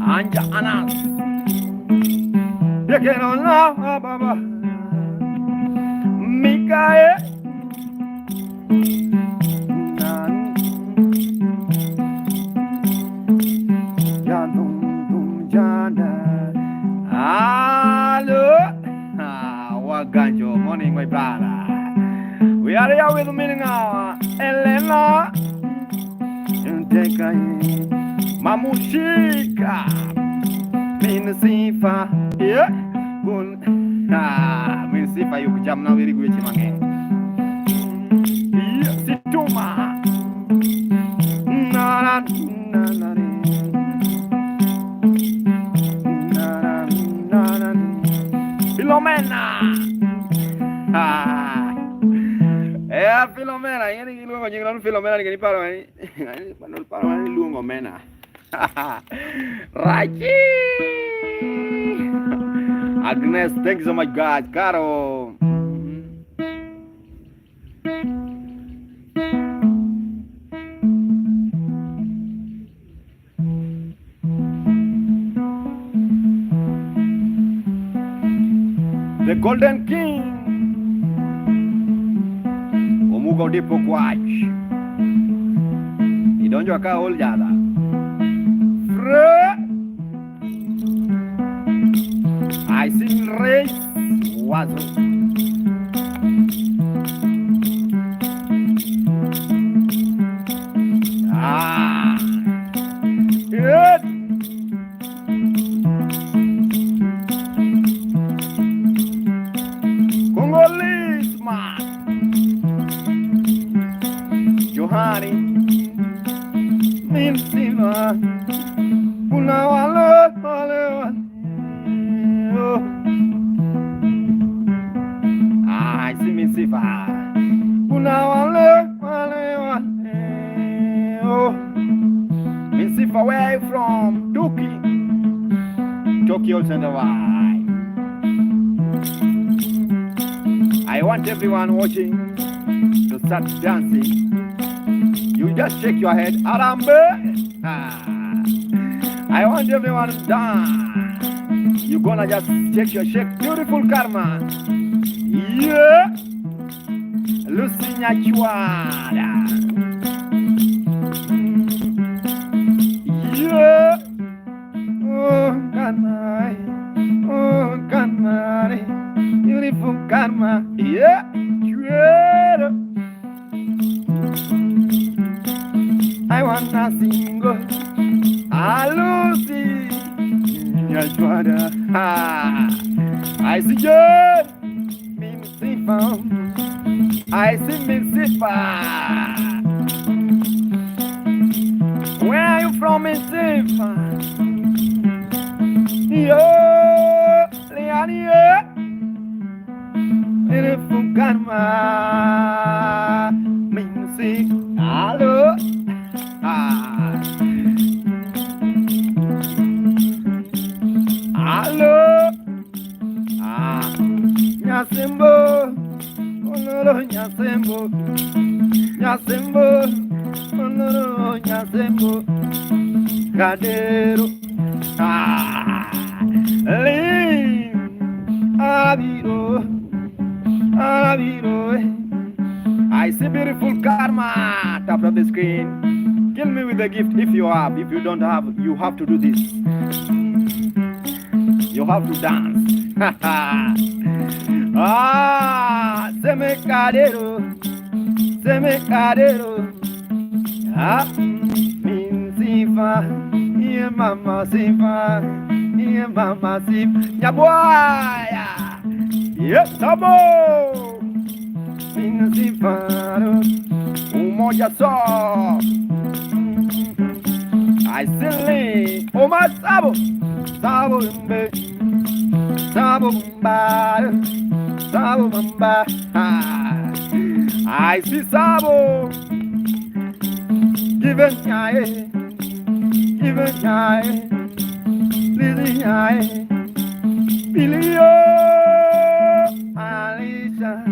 Anja Anas. You can love Baba. Mikael. Waganjo, morning, my brother. We are here with Mininga, Elena, and Teka, Mamushika, Minsifa, yeah, Minsifa, you jam now very good, man. Situma, na. Filomena. Filomena, ini luongo nying Filomena ni paro ni. Panol paro ni luongo Mena. Raji. Agnes, thank you so much, God. Caro. The Golden King. Omuga ndipo kwach. Idonjo aka oljada. Fre. I sing race wazo. Good. Johari Minsifa Punawalo I see Minsifa Punawalo Minsifa, where are you from? Tokyo Center. I want everyone watching to start dancing. You just shake your head, Arambe. I want everyone to dance. You're gonna just shake. Beautiful karma. Yeah. Lucy Nyachwada. Yeah. Oh, karma. Beautiful karma. Yeah. I want to sing Lucy Nyachwada. I see you Minsifa. I see Minsifa. Where are you from, Minsifa? Yo, Leani, beautiful karma. Minsifa. Hello. Hello. Nyasimbo. Oloro Nyasimbo. Oloro Nyasimbo. Gadero. Abiro. I see beautiful karma. Top of the screen. Kill me with a gift if you have. If you don't have, you have to do this. You have to dance. Se me cadero. Minsifa. Yeah, mama sifa. Nyaboya. Yes, sabo. Minsifa. Umoja so. I still Oma Sabo Mbe Sabo Mba I see Sabo, give it high, give it high, Lizzie high, Bilio, Alicia,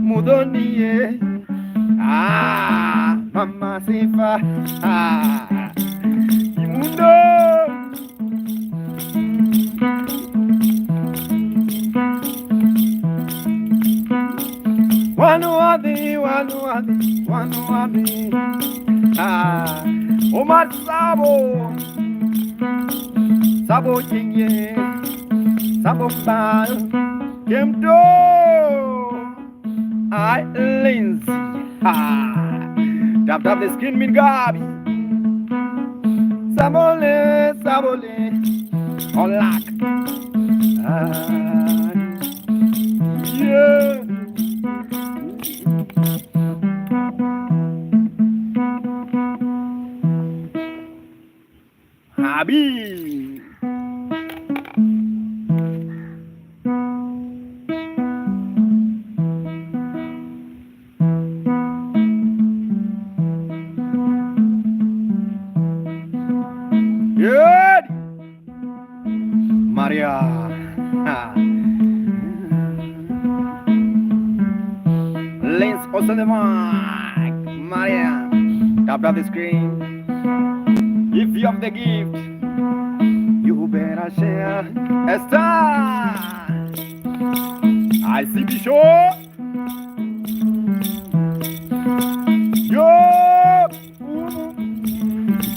Mudoni, Mama Sifa, Imundo. Wanuadi, Omar Sabo Jinye, Sabo Bal, Kemdo, I Lindsay, Tap the skin min gabi, Sabole, Olak, yeah. Abi. Good. Maria. Lens also the mic. Maria. Tap the screen. If you have the gift, you better share. Esther, I see the show. Yo,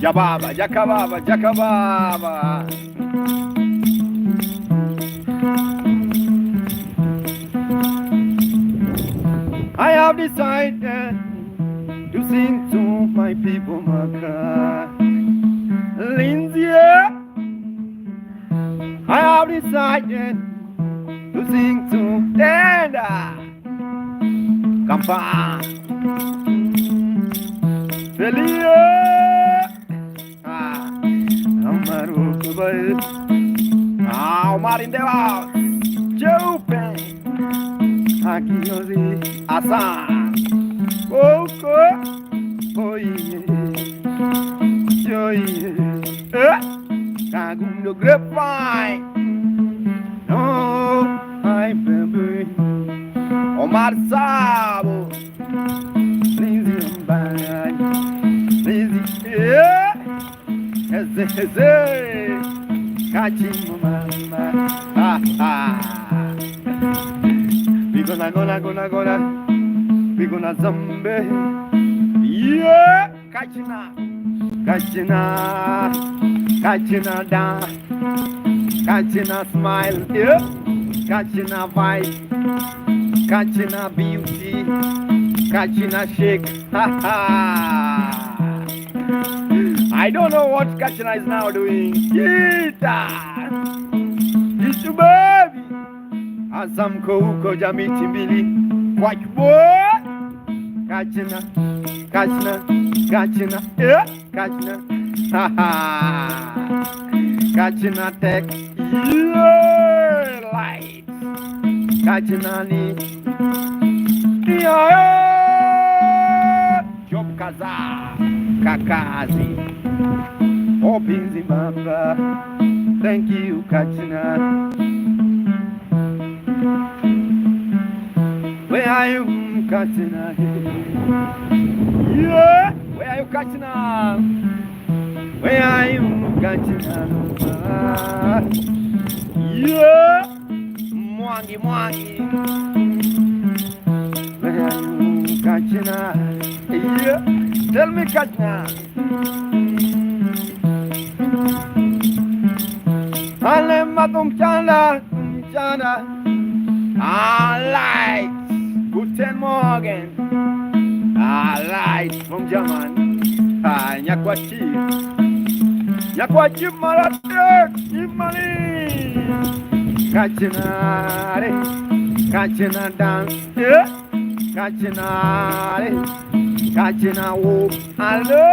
Jababa, Jakababa. I have decided to sing to my people, Maka. Lindsay, I have decided to sing to Danda. Kampa, Felia, Amaru, Omar in the house, Jope, Akiyosi, Asan, Oko, Oye, Joye. Kagum no grapevine. No, I'm baby. Omar Sabo. Lazy bad. Lazy, yeah. Eze. Catching mama. We gonna zombie. Yeah. Catching down, catching a smile, yeah, catching a vibe, catching a beauty, catching a shake. I don't know what Kachina is now doing. Kita, it's your baby. Azam ko jamiti mbili, quite boy. Catching, yeah, catching a tech, yeah, light, catching a knee, yeah, job kaza, kakazi, opin Zimbabwe, thank you, catching a. Where are you catching a? Yeah, where are you catching a? Where are you catching a? Yeah, Mwangi. Where are you catching a? Yeah, tell me catching a. Alematum chanda. Alright, guten Morgen. Alright, from German. Nyakwachi Maratek, Imani. Kachina dance, yeah. Kachina walk, hello.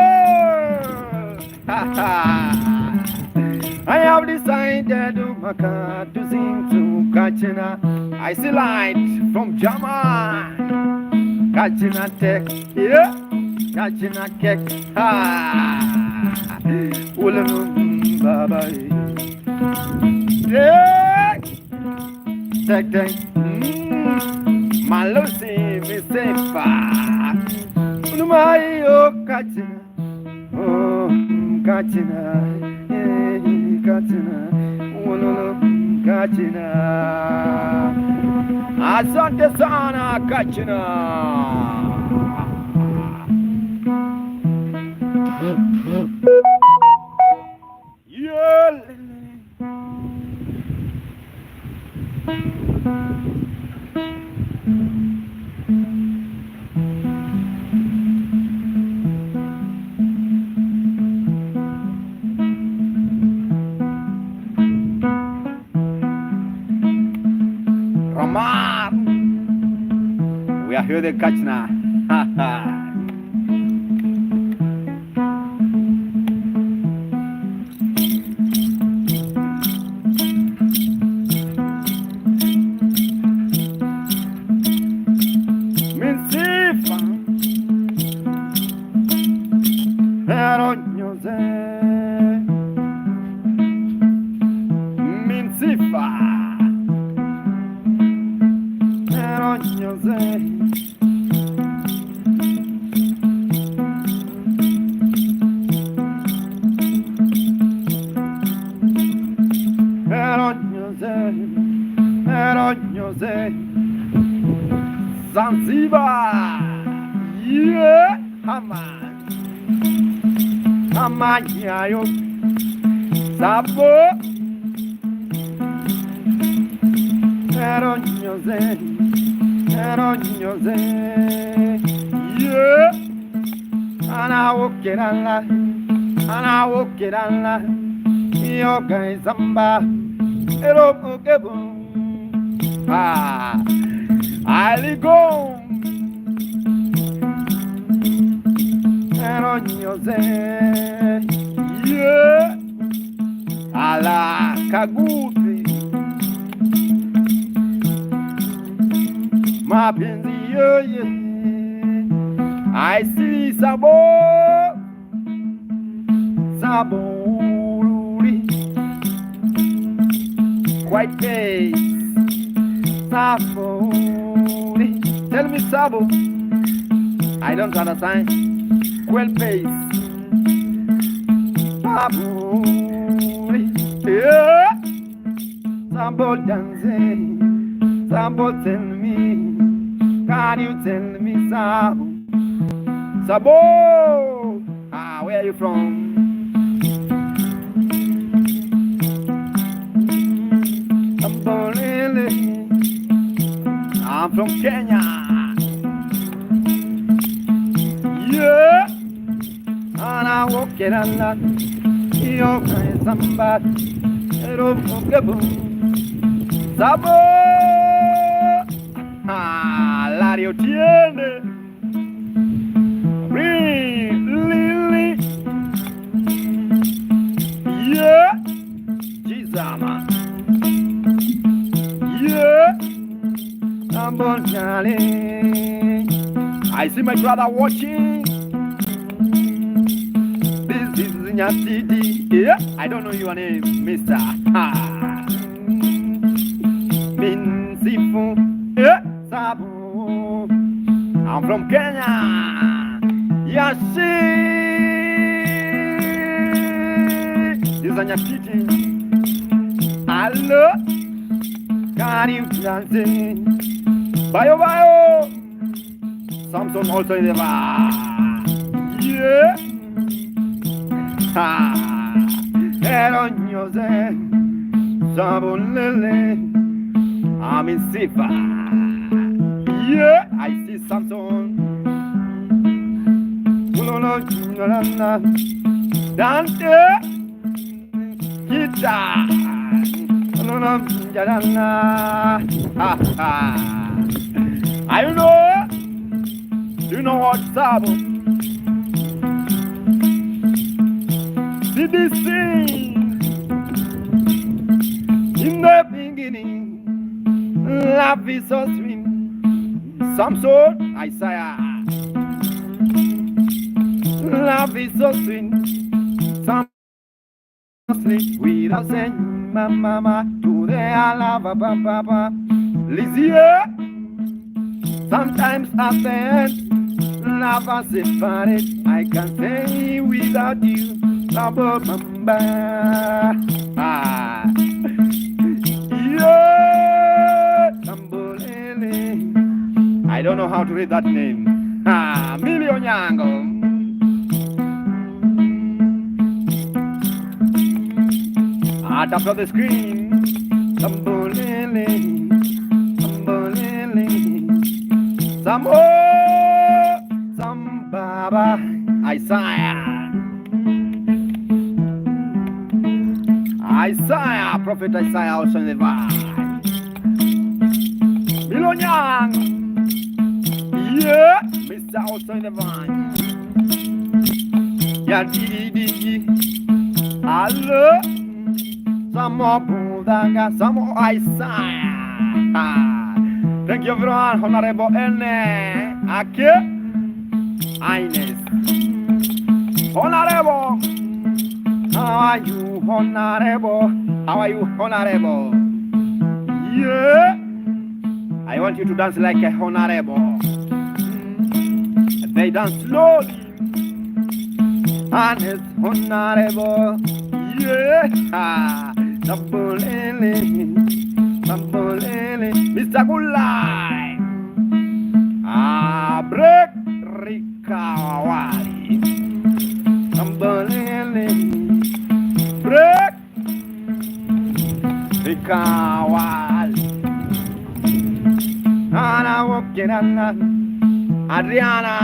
I have decided to sing to Kachina. I see light from German. catching a tech, yeah, catching a cake, ha, baba, yeah, tech, my Lucy, me say, my oh, catching, oh, catching, catching, catching. Asante sana Kachina. Yeah. Ramar. We are here to catch now. Minsifa. Eronyoze. Minsifa. Eronyoze. Zanzibar, yeah, Hamanyayo, Sabo, Eronyoze, yeah, Anawokerala, Yoga Zamba, Erokebo, Aligo, Eronyoze, yeah, Ala Kaguti, Mapenzi, yeah, I see Saburi, White face, Saburi. Tell me, Sabo. I don't understand. Quel face, Saburi, yeah. Sabo dancing, Sabo tell me, can you tell me, Sabo? Sabo, where are you from? I'm from Kenya. Yeah, and I walk it on that. You're kind somebody. Sabo, Lario tiene. Lily. Yeah, Jizama. Yeah. I see my brother watching. This is Nyatiti. Yeah, I don't know your name, Mister. Minsifu. Yeah, Sabu. I'm from Kenya. Yashi. This is Nyatiti. Hello. Can you dance? Bio. Samson also in the bar. Yeah. Eronyoze. Sabonele. I'm in Sifa. Yeah. I see Samson. Dante. Guitar. I know. You know what, Sabo? See this thing in the beginning. Love is so sweet. Some sort Isaiah. Love is so sweet. Some sleep without saying mama. Today I love a papa. Lizzie. Sometimes I think love us separate. I can't stay without you. Love mamba. Ah. Yeah. Tambolele. I don't know how to read that name. Ah, Million Yango. At top of the screen. Tambolele. Tambolele. Some Baba. Isaiah. Isaiah. Prophet Isaiah also in the vine. Million Yango. Yeah, Mr. Also in the vine. Nyatiti. Hello. Some more Buddha, some more Isaiah. Thank you everyone, Honorable Ene. Ake. Ines. Honorable. How are you, Honorable? How are you, Honorable? Yeah. I want you to dance like a honorable. They dance slowly. And it's honorable. Yeah. Tambolele. Tambolele. Mr. Gulai. Break Rikawali. Tambolele. Break Rikawali. Ana walking on Adriana.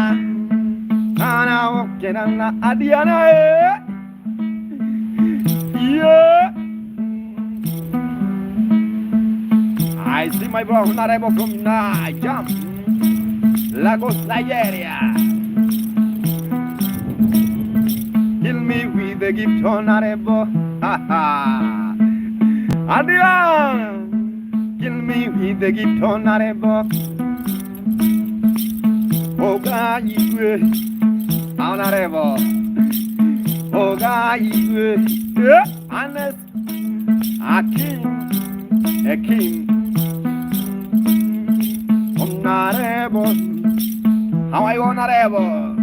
Ana walking on Adriana. Yeah. I see my bro Honorable from Niger, Lagos, Nigeria. Kill me with the gift, Honorable. Ha ha. Adriana. Kill me with the gift, Honorable. Oh God, you Honorable. Oh God, you honest. A king. Honorable. How are you, Honorable?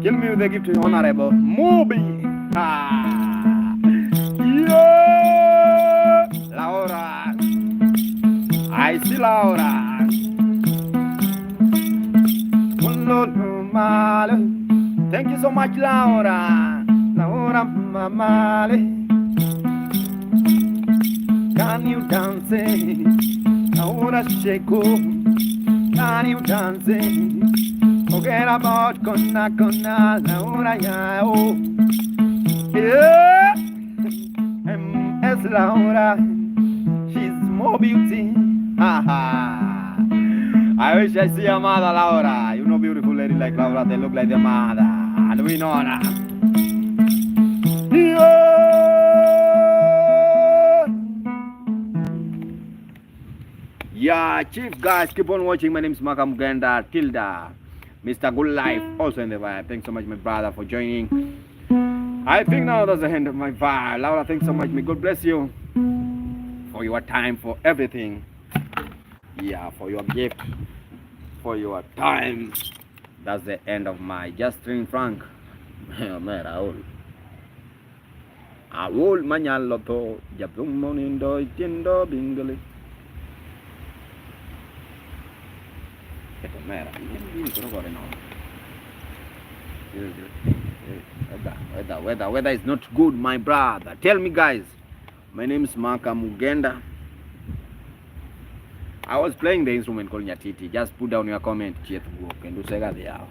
Kill me with the gift, Honorable. Movie. Yeah. Laura. I see Laura. Thank you so much, Laura. Laura Mamale. Can you dance? Laura Sheko. Can you dance? Forget about Kona Laura Yao. Yeah. M.S. Laura. She's more beauty. I wish I see your mother, Laura. You know, beautiful lady like Laura, they look like their mother. And we know that. Yeah, chief guys, keep on watching. My name is Makam Genda, Tilda, Mr. Good Life, also in the vibe. Thanks so much, my brother, for joining. I think now that's the end of my vibe. Laura, thanks so much. May God bless you for your time, for everything. Yeah, for your gift, for your time. That's the end of my Justin Frank. Raul Manyaloto, Japung Monindo, Tindo Bingley. Weather is not good, my brother. Tell me, guys. My name is Maka Mugenda. I was playing the instrument called Nyatiti. Just put down your comment. Can do Sega the hour.